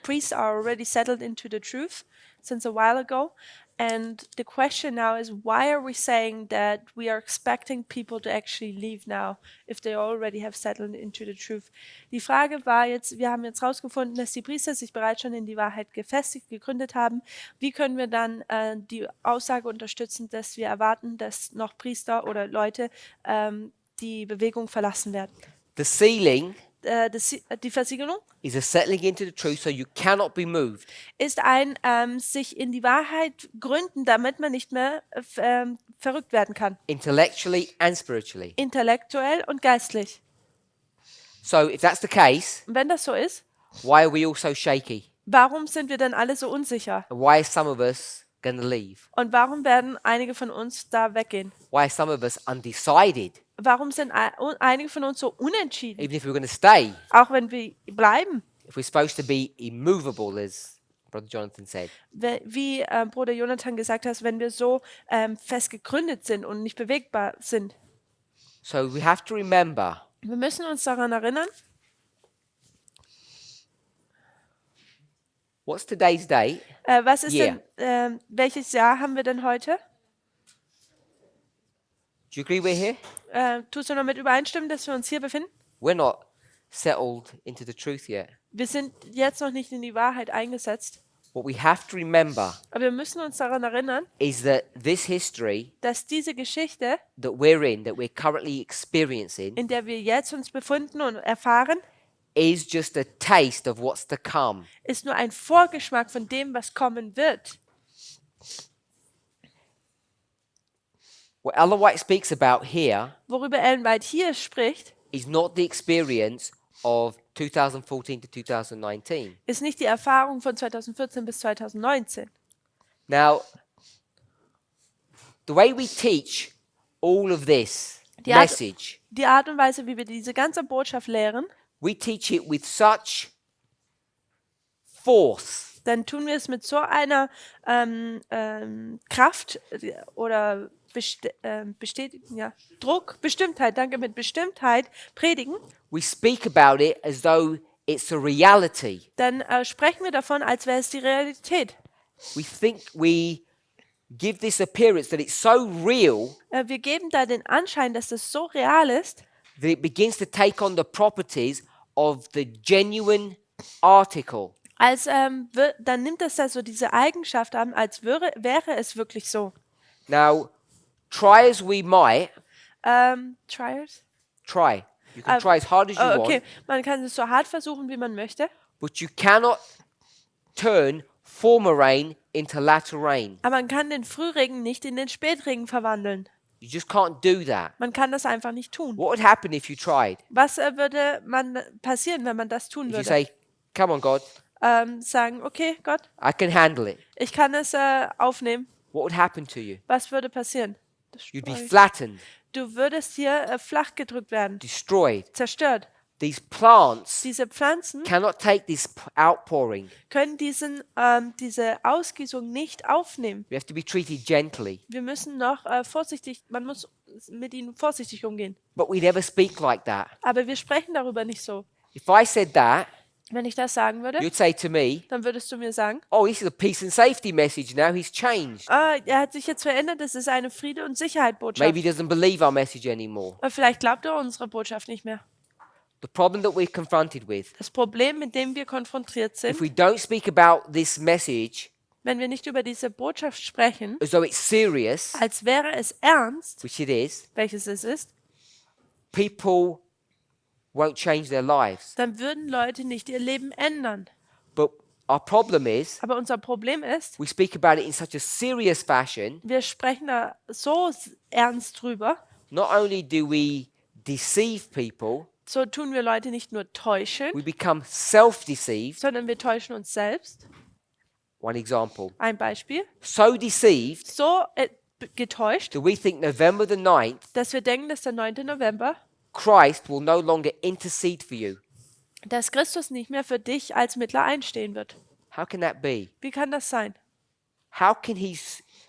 priests are already settled into the truth since a while ago. And the question now is, why are we saying that we are expecting people to actually leave now if they already have settled into the truth? Die Frage war jetzt, wir haben jetzt herausgefunden, dass die Priester sich bereits schon in die Wahrheit gefestigt, gegründet haben. Wie können wir dann die Aussage unterstützen, dass wir erwarten, dass noch Priester oder Leute die Bewegung verlassen werden? The sealing Die Versiegelung is a settling into the truth so you cannot be moved. ist ein sich in die Wahrheit gründen, damit man nicht mehr verrückt werden kann. Intellectually and spiritually. Intellektuell und geistlich. So if that's the case, Und wenn das so ist, why are we all so shaky? warum sind wir denn alle so unsicher? And why are some of us going to leave? Und warum werden einige von uns da weggehen? Why are some of us undecided? Warum sind einige von uns so unentschieden? Even if we're going to stay, Auch wenn wir bleiben, if we're supposed to be immovable, as Brother Jonathan said. wie Bruder Jonathan gesagt hat, wenn wir so fest gegründet sind und nicht bewegbar sind. So we have to remember Wir müssen uns daran erinnern, what's today's date? was ist Yeah. denn, welches Jahr haben wir denn heute? Do you agree we're here? Tust du damit übereinstimmen, dass wir uns hier befinden? We're not settled into the truth yet. Wir sind jetzt noch nicht in die Wahrheit eingesetzt. What we have to remember Aber wir müssen uns daran erinnern, is that this history dass diese Geschichte, that we're in, that we're currently experiencing, in der wir jetzt uns befinden und erfahren, is just a taste of what's to come. ist nur ein Vorgeschmack von dem, was kommen wird. What Ellen White speaks about here Worüber Ellen White hier spricht, is not the experience of 2014 to 2019. ist nicht die Erfahrung von 2014 bis 2019. Now, the way we teach all of this Die Art, message, die Art und Weise, wie wir diese ganze Botschaft lehren, we teach it with such force dann tun wir es mit so einer Kraft oder Druck, Bestimmtheit, danke, mit Bestimmtheit predigen, we speak about it as though it's a reality. dann sprechen wir davon, als wäre es die Realität. We give this appearance that it's so real Wir geben da den Anschein, dass das so real ist, that it begins to take on the properties of the genuine article. als dann nimmt es da so diese Eigenschaft an, als wäre es wirklich so. Now, try as we might, Trials? try. You can try as hard as you Okay, want, man kann es so hart versuchen, wie man möchte, but you cannot turn former rain into latter rain. aber man kann den Frühregen nicht in den Spätregen verwandeln. You just can't do that. Man kann das einfach nicht tun. What would happen if you tried? Was würde passieren, wenn man das tun If you würde? say, come on, God, Sagen, okay, Gott, I can handle it. ich kann es aufnehmen. What would happen to you? Was würde passieren? You'd be flattened, Du würdest hier flach gedrückt werden, destroyed. zerstört. These plants Diese Pflanzen cannot take this outpouring. können diese Ausgießung nicht aufnehmen. We have to be treated gently. Wir müssen noch man muss mit ihnen vorsichtig umgehen. But we never speak like that. Aber wir sprechen darüber nicht so. If I said that, Wenn ich das sagen würde, you'd say to me, dann würdest du mir sagen, oh, this is a peace and safety message now. He's changed. er hat sich jetzt verändert, das ist eine Friede- und Sicherheit-Botschaft. Maybe he doesn't believe our message anymore. Vielleicht glaubt er unsere Botschaft nicht mehr. The problem that we're confronted with, Das Problem, mit dem wir konfrontiert if sind, we don't speak about this message wenn wir nicht über diese Botschaft sprechen, as though it's serious, als wäre es ernst, which it is, welches es ist, people won't change their lives. dann würden Leute nicht ihr Leben ändern. But our problem is, Aber unser Problem ist, we speak about it in such a serious fashion. wir sprechen da so ernst drüber, Not only do we deceive people, so tun wir Leute nicht nur täuschen, we become self-deceived. sondern wir täuschen uns selbst. One example. Ein Beispiel. So deceived So getäuscht, that we think November the 9th, dass wir denken, dass der 9. November, Christ will no longer intercede for you. dass Christus nicht mehr für dich als Mittler einstehen wird. How can that be? Wie kann das sein? How can he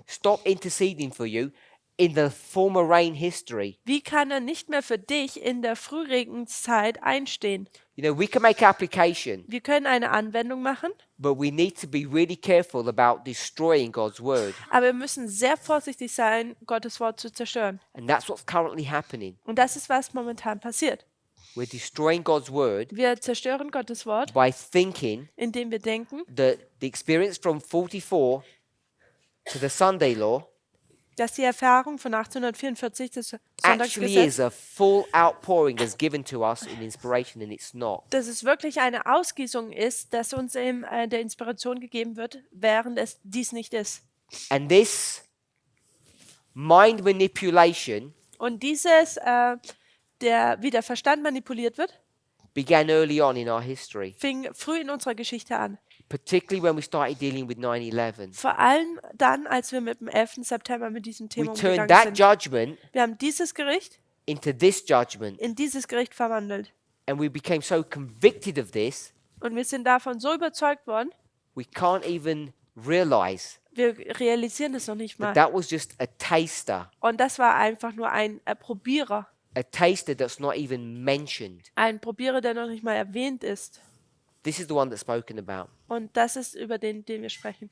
stop interceding for you in the former rain history? Wie kann er nicht mehr für dich in der Frühregenszeit einstehen? You know, we can make application, Wir können eine Anwendung machen, but we need to be really careful about destroying God's word. aber wir müssen sehr vorsichtig sein, Gottes Wort zu zerstören. And that's what's currently happening. Und das ist, was momentan passiert. We're destroying God's word Wir zerstören Gottes Wort, by thinking indem wir denken, that the experience from 44 to the Sunday law dass die Erfahrung von 1844 des actually Sonntagsgesetz, is a full outpouring that's given to us in inspiration, and it's not. dass es wirklich eine Ausgießung ist, das uns in der Inspiration gegeben wird, während es dies nicht ist. And this mind manipulation Und dieses, wie der Verstand manipuliert wird, began early on in our history, fing früh in unserer Geschichte an. particularly when we started dealing with 9/11. Vor allem dann, als wir mit dem 11. September mit diesem We Thema turned umgegangen that sind. judgment Wir haben dieses Gericht into this judgment, in dieses Gericht verwandelt. and we became so convicted of this, Und wir sind davon so überzeugt worden, we can't even realize wir realisieren es noch nicht mal. that was just a taster, Und das war einfach nur ein Probierer. a taster that's not even mentioned. Ein Probierer, der noch nicht mal erwähnt ist. This is the one that's spoken about, Und das ist über den wir sprechen.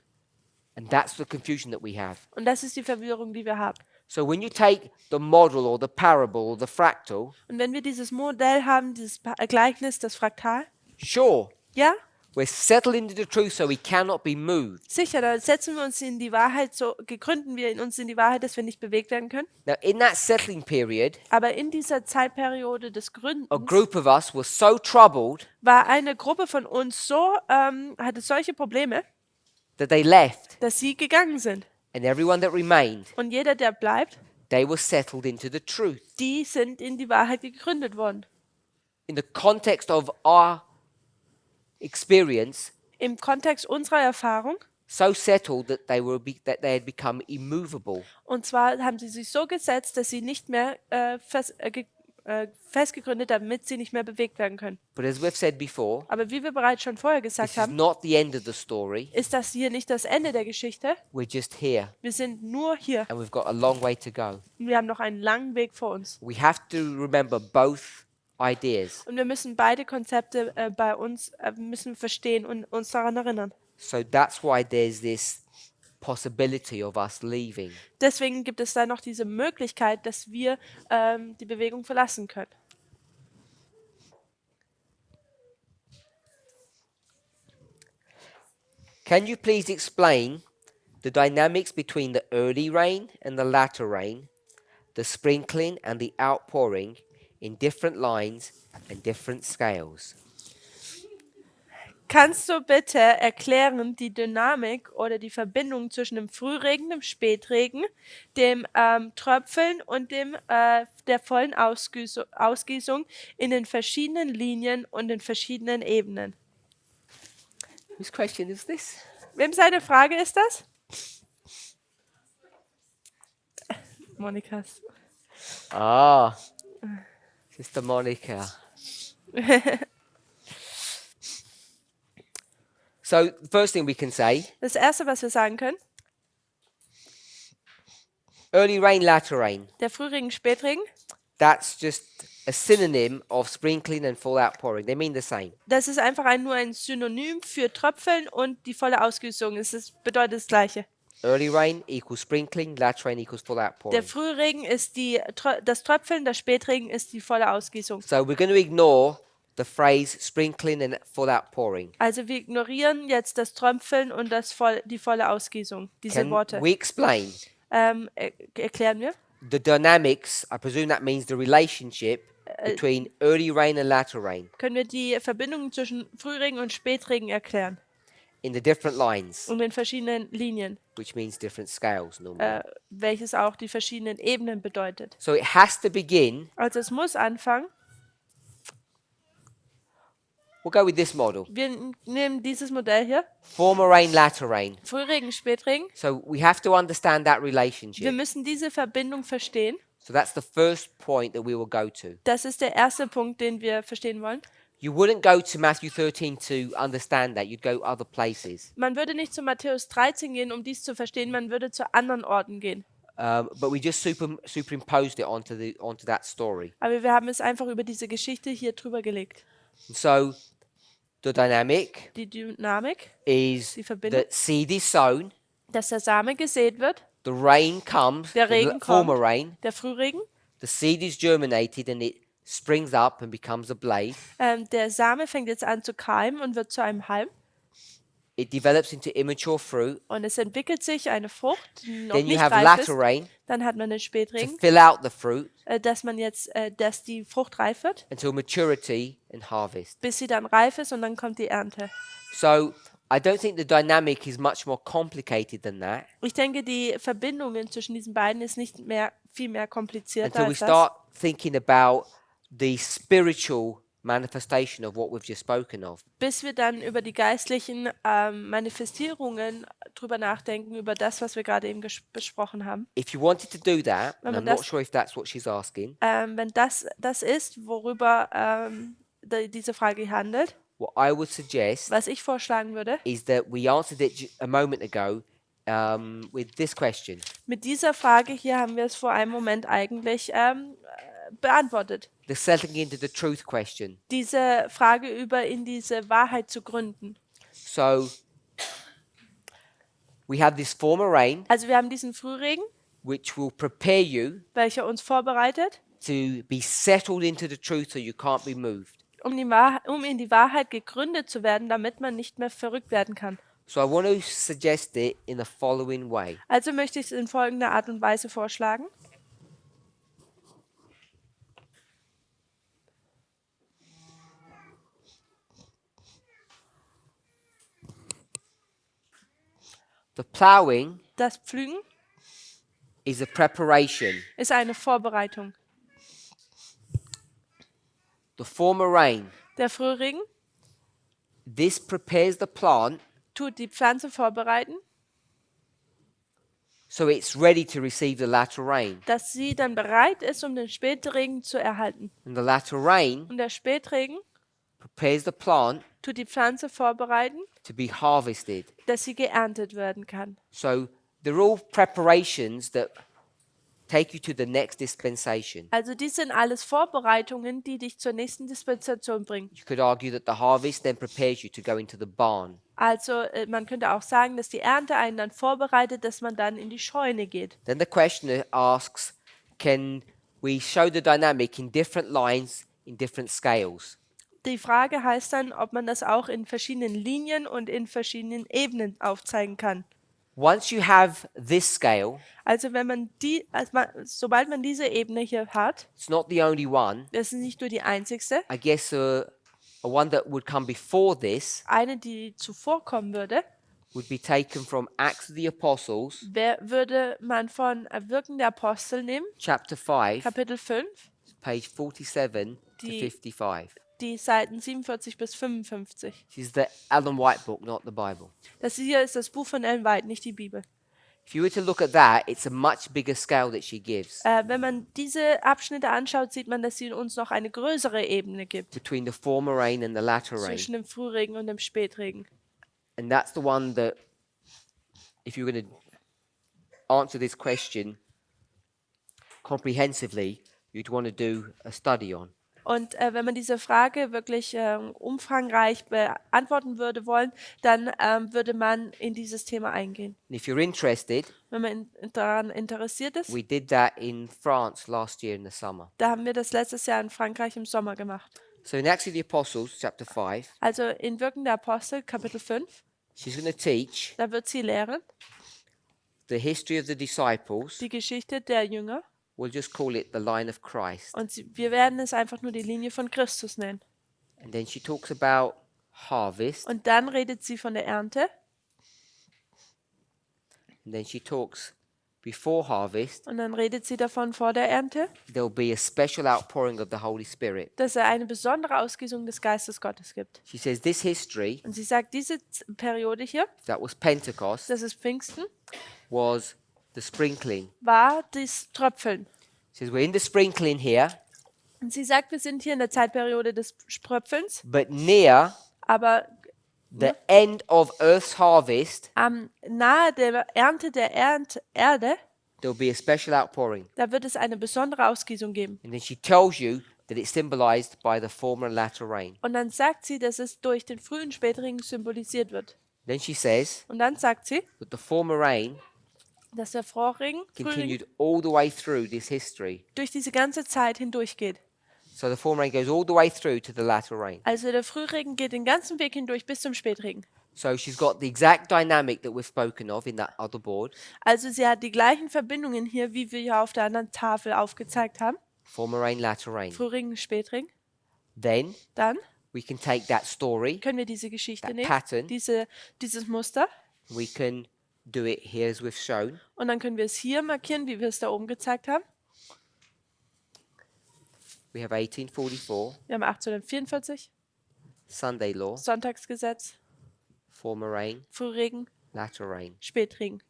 and that's the confusion that we have. Und das ist die Verwirrung, die wir haben. So when you take the model or the parable or the fractal, Und wenn wir dieses Modell haben, dieses Gleichnis, das Fraktal, sure, ja, we're settled into the truth so we cannot be moved. sicher, da setzen wir uns in die Wahrheit, so gegründen wir in uns in die Wahrheit, dass wir nicht bewegt werden können. Now, in that settling period, Aber in dieser Zeitperiode des a Gründens group of us were so troubled war eine Gruppe von uns hatte solche Probleme, that they left, dass sie gegangen sind. and everyone that remained, Und jeder, der bleibt, they were settled into the truth. die sind in die Wahrheit gegründet worden. In the context of our experience, Im Kontext unserer Erfahrung. so settled that that they had become immovable. Und zwar haben sie sich so gesetzt, dass sie nicht mehr festgegründet, damit sie nicht mehr bewegt werden können. But as we've said before, Aber wie wir bereits schon vorher this gesagt is haben, not the end of the story. ist das hier nicht das Ende der Geschichte. We're just here, Wir sind nur hier. and we've got a long way to go. Und wir haben noch einen langen Weg vor uns. We have to remember both ideas. Und wir müssen beide Konzepte bei uns müssen verstehen und uns daran erinnern. So that's why there's this possibility of us leaving. Deswegen gibt es da noch diese Möglichkeit, dass wir die Bewegung verlassen können. Can you please explain the dynamics between the early rain and the latter rain, the sprinkling and the outpouring in different lines and different scales? Kannst du bitte erklären die Dynamik oder die Verbindung zwischen dem Frühregen, dem Spätregen, dem Tröpfeln und der vollen Ausgießung in den verschiedenen Linien und den verschiedenen Ebenen? Whose question is this? Wem seine Frage ist das? Monikas. Ah, Sister Monica. So, the first thing we can say, Das Erste, was wir sagen können, early rain, latter rain. der Frühregen, Spätregen, That's just a synonym of sprinkling and full outpouring. They mean the same. das ist einfach nur ein Synonym für Tröpfeln und die volle Ausgießung. Bedeutet das Gleiche. Early rain equals sprinkling, latter rain equals full Der outpouring. Frühregen ist das Tröpfeln, der Spätregen ist die volle Ausgießung. So we're going to ignore the phrase sprinkling and full outpouring. Also wir ignorieren jetzt das Tröpfeln und die volle Ausgießung, diese Can Worte. we explain Erklären wir? the dynamics? I presume that means the relationship between early rain and latter rain Können wir die Verbindungen zwischen Frühregen und Spätregen erklären? in the different lines, Und den verschiedenen Linien, which means different scales normally. welches auch die verschiedenen Ebenen bedeutet. So it has to begin. Also es muss anfangen. We'll go with this model. Wir nehmen dieses Modell hier. Former rain, latter rain. Frühregen, Spätregen. So we have to understand that Wir relationship. müssen diese Verbindung verstehen. So that's the first point that we will go to. Das ist der erste Punkt, den wir verstehen wollen. You wouldn't go to Matthew 13 to understand that. You'd go other places. Man würde nicht zu Matthäus 13 gehen, um dies zu verstehen, man würde zu anderen Orten gehen. But we just superimposed it onto that story. Aber wir haben es einfach über diese Geschichte hier drüber gelegt. And so the dynamic Die Dynamik, is Die Verbindung. that seed is sown, dass der Same gesät wird, the rain comes, Der the Regen former kommt. rain, der Frühregen, the seed is germinated and it springs up and becomes a blade. der Same fängt jetzt an zu keimen und wird zu einem Halm It develops into immature fruit. und es entwickelt sich eine Frucht, die noch Then you nicht have reif latter ist. rain Dann hat man den to Spätregen, fill out the fruit dass die Frucht reif wird, until maturity and harvest. bis sie dann reif ist und dann kommt die Ernte. So I don't think the dynamic is much more complicated than that Ich denke, die Verbindungen zwischen diesen beiden ist nicht viel mehr komplizierter until we als das. start thinking about the spiritual manifestation of what we've just spoken of. Bis wir dann über die geistlichen Manifestierungen drüber nachdenken, über das, was wir gerade eben besprochen haben. If you wanted to do that, and Wenn I'm man not sure if that's what she's asking, Wenn das ist, worüber diese Frage handelt, what I would suggest was ich vorschlagen würde, is that we answered it a moment ago with this question. mit dieser Frage hier haben wir es vor einem Moment eigentlich beantwortet. The settling into the truth question. Diese Frage in diese Wahrheit zu gründen. So we have this former rain, Also wir haben diesen Frühregen, which will prepare you welcher uns vorbereitet, to be settled into the truth so you can't be moved. um in die Wahrheit gegründet zu werden, damit man nicht mehr verrückt werden kann. So I want to suggest it in the following way. Also möchte ich es in folgender Art und Weise vorschlagen. The plowing Das Pflügen is a preparation. ist eine Vorbereitung. The former rain, Der Frühregen this prepares the plant tut die Pflanze vorbereiten, so it's ready to receive the latter rain. dass sie dann bereit ist, um den Spätregen zu erhalten. And the latter rain Und der Spätregen prepares the plant tut die Pflanze vorbereiten, to be harvested. dass sie geerntet werden kann. So they're all preparations that take you to the next dispensation. Also dies sind alles Vorbereitungen, die dich zur nächsten Dispensation bringen. You could argue that the harvest then prepares you to go into the barn. Also man könnte auch sagen, dass die Ernte einen dann vorbereitet, dass man dann in die Scheune geht. Then the questioner asks, can we show the dynamic in different lines, in different scales? Die Frage heißt dann, ob man das auch in verschiedenen Linien und in verschiedenen Ebenen aufzeigen kann. Once you have this scale, Also wenn man sobald man diese Ebene hier hat, it's not the only one. das ist nicht nur die einzigste, I guess a one that would come before this eine, die zuvor kommen würde, would be taken from Acts of the Apostles, würde man von Wirken der Apostel nehmen, chapter 5, Kapitel 5, page 47 to Die- 55. die Seiten 47 bis 55. This is the Ellen White book, not the Bible. Das hier ist das Buch von Ellen White, nicht die Bibel. If you were to look at that, it's a much bigger scale that she gives Wenn man diese Abschnitte anschaut, sieht man, dass sie uns noch eine größere Ebene gibt between the former rain and the latter rain. zwischen dem Frühregen und dem Spätregen. And that's the one that, if you're going to answer this question comprehensively, you'd want to do a study on. Und wenn man diese Frage wirklich umfangreich beantworten würde wollen, dann würde man in dieses Thema eingehen. And if you're interested, Wenn man daran interessiert ist, we did that in France last year in the summer. da haben wir das letztes Jahr in Frankreich im Sommer gemacht. So in Acts of the Apostles, chapter 5, Also in Wirken der Apostel, Kapitel 5, she's going to teach da wird sie lehren, the history of the disciples. die Geschichte der Jünger. We'll just call it the line of Christ. Und wir werden es einfach nur die Linie von Christus nennen. And then she talks about harvest. Und dann redet sie von der Ernte. And then she talks before harvest, Und dann redet sie davon vor der Ernte, there'll be a special outpouring of the Holy Spirit. dass es eine besondere Ausgießung des Geistes Gottes gibt. She says this history, Und sie sagt, diese Periode hier, that was Pentecost, das ist Pfingsten, was the sprinkling. war das Tröpfeln. She says we're in the sprinkling here, Und sie sagt, wir sind hier in der Zeitperiode des Tröpfelns, but near aber the end of Earth's harvest, nahe der Ernte der Erde, there'll be a special outpouring. da wird es eine besondere Ausgießung geben. And then she tells you that it's symbolized by the former and latter rain. Und dann sagt sie, dass es durch den frühen Spätregen symbolisiert wird. Then she says Und dann sagt sie, that the former rain dass der Frühregen continued all the way through this history. durch diese ganze Zeit hindurchgeht. So the former rain goes all the way through to the latter rain. Also der Frühregen geht den ganzen Weg hindurch bis zum Spätregen. So she's got the exact dynamic that we've spoken of in that other board. Also sie hat die gleichen Verbindungen hier, wie wir hier auf der anderen Tafel aufgezeigt haben. Former rain, latter rain. Frühregen, Spätregen. Then Dann we can take that story, können wir diese Geschichte that nehmen, pattern. dieses Muster, We can do it here as we've shown. und dann können wir es hier markieren, wie wir es da oben gezeigt haben. We have 1844, Wir haben 1844, Sunday law, Sonntagsgesetz, former rain, Frühregen, latter rain, Spätregen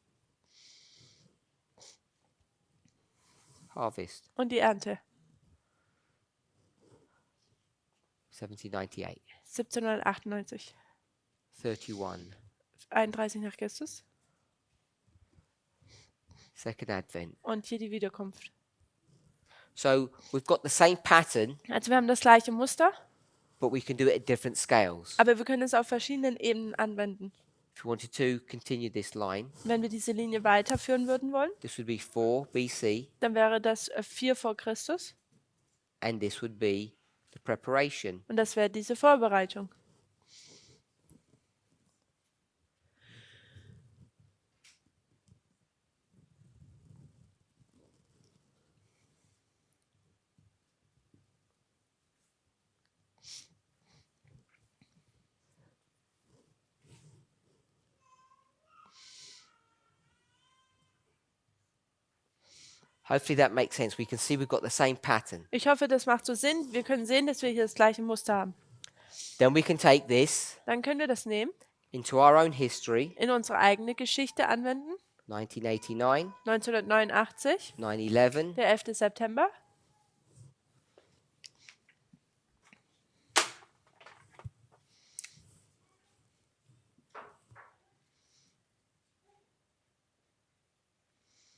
harvest, und die Ernte. 1798, 1798, 31, 31 nach Christus second advent. und hier die Wiederkunft. So we've got the same pattern, Also wir haben das gleiche Muster, but we can do it at different scales. aber wir können es auf verschiedenen Ebenen anwenden. If you wanted to continue this line, Wenn wir diese Linie weiterführen würden wollen, this would be 4 BC, dann wäre das 4 vor Christus and this would be the preparation. und das wäre diese Vorbereitung. Hopefully that makes sense. We can see we've got the same pattern. Ich hoffe, das macht so Sinn. Wir können sehen, dass wir hier das gleiche Muster haben. Then we can take this Dann können wir das nehmen, into our own history, in unsere eigene Geschichte anwenden. 1989, 1989, 9/11, der 11. September.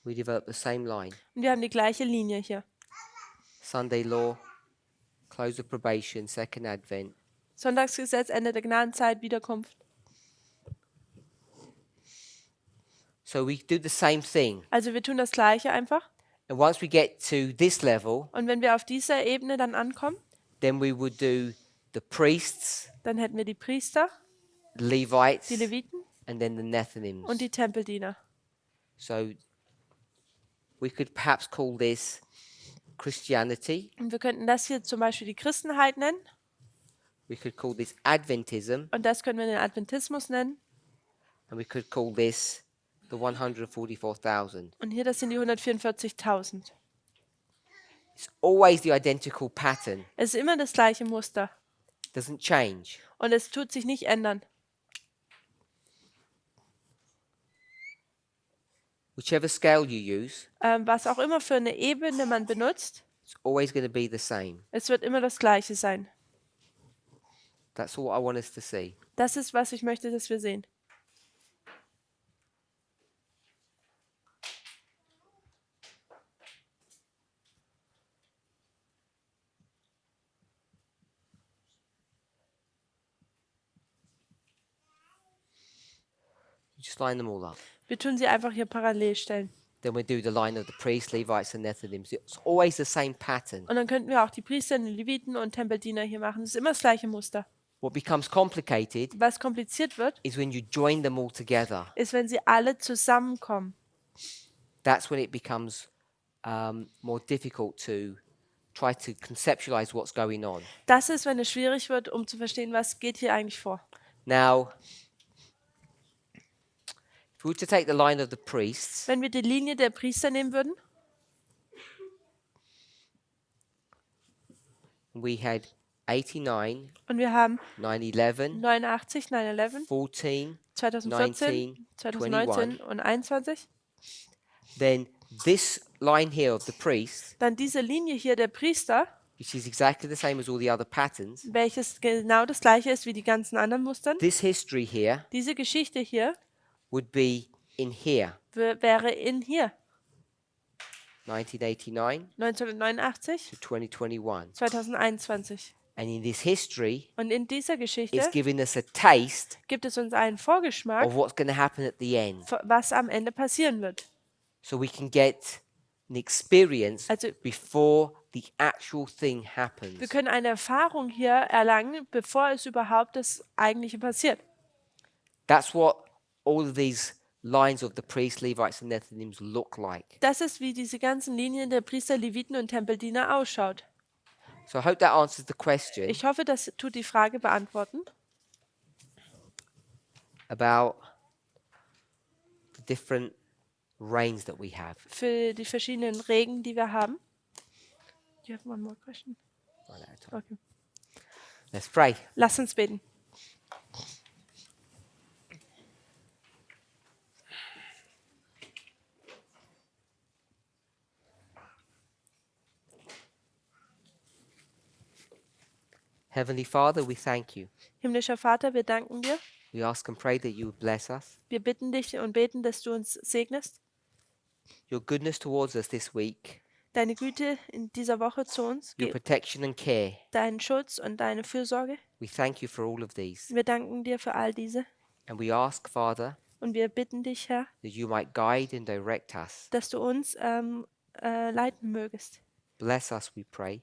we developed the same line. Und wir haben die gleiche Linie hier. Sunday law, close of probation, second advent. Sonntagsgesetz, Ende der Gnadenzeit, Wiederkunft. So we do the same thing. Also wir tun das Gleiche einfach. And once we get to this level, Und wenn wir auf dieser Ebene dann ankommen, then we would do the priests, dann hätten wir die Priester, the Levites, die Leviten and then the Nethinims. und die Tempeldiener. So we could perhaps call this Christianity. Und wir könnten das hier zum Beispiel die Christenheit nennen. We could call this Adventism. Und das können wir den Adventismus nennen. And we could call this the 144,000. Und hier, das sind die 144.000. It's always the identical pattern. Es ist immer das gleiche Muster. Doesn't change. Und es tut sich nicht ändern. Whichever scale you use, Was auch immer für eine Ebene man benutzt, it's always going to be the same. es wird immer das Gleiche sein. That's all I want us to see. Das ist, was ich möchte, dass wir sehen. You just line them all up. Wir tun sie einfach hier parallel stellen. Then we do the line of the priests, Levites, and Nethinims. It's always the same pattern. Und dann könnten wir auch die Priester, die Leviten und Tempeldiener hier machen. Es ist immer das gleiche Muster. What becomes complicated Was kompliziert wird, is when you join them all together. ist, wenn sie alle zusammenkommen. That's when it becomes more difficult to try to conceptualize what's going on. Das ist, wenn es schwierig wird, um zu verstehen, was geht hier eigentlich vor. Now, if we were to take the line of the priests, Wenn wir die Linie der Priester nehmen würden, we had 89, und wir haben 9/11, 89, 9/11, 14, 2014, 2019 und 21, then this line here of the priests, dann diese Linie hier der Priester, which is exactly the same as all the other patterns, welches genau das gleiche ist wie die ganzen anderen Mustern. this history here Diese Geschichte hier would be in here, wäre in hier, 1989 1989, to 2021. 2021. And in this history, Und in dieser Geschichte it's giving us a taste gibt es uns einen Vorgeschmack, of what's going to happen at the end. was am Ende passieren wird. So we can get an experience Also before the actual thing happens. wir können eine Erfahrung hier erlangen, bevor es überhaupt das Eigentliche passiert. That's what all of these lines of the priests, Levites, and Nethinims look like. Das ist, wie diese ganzen Linien der Priester, Leviten und Tempeldiener ausschaut. So I hope that answers the question Ich hoffe, das tut die Frage beantworten, about the different reigns that we have. für die verschiedenen Regeln, die wir haben. Do you have one more question? Run out of time. Okay. Let's pray. Lass uns beten. Heavenly Father, we thank you. Himmlischer Vater, wir danken dir. We ask and pray that you would bless us. Wir bitten dich und beten, dass du uns segnest. Your goodness towards us this week, Deine Güte in dieser Woche zu uns, your protection and care. deinen Schutz und deine Fürsorge. We thank you for all of these. Wir danken dir für all diese. And we ask, Father, Und wir bitten dich, Herr, that you might guide and direct us. dass du uns leiten mögest. Bless us, we pray,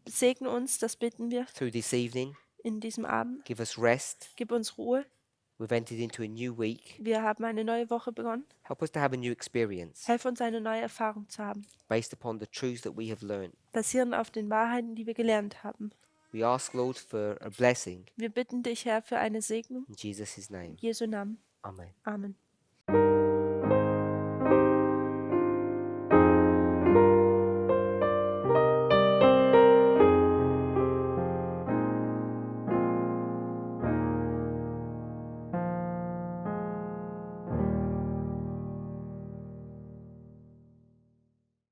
Segne uns, das bitten wir through this evening. in diesem Abend. Give us rest. Gib uns Ruhe. We've entered into a new week. Wir haben eine neue Woche begonnen. Help us to have a new experience Helf uns, eine neue Erfahrung zu haben, based upon the truths that we have learned. basierend auf den Wahrheiten, die wir gelernt haben. We ask, Lord, for a blessing. Wir bitten dich, Herr, für eine Segnung. In Jesus' name. In Jesu Namen. Amen. Amen.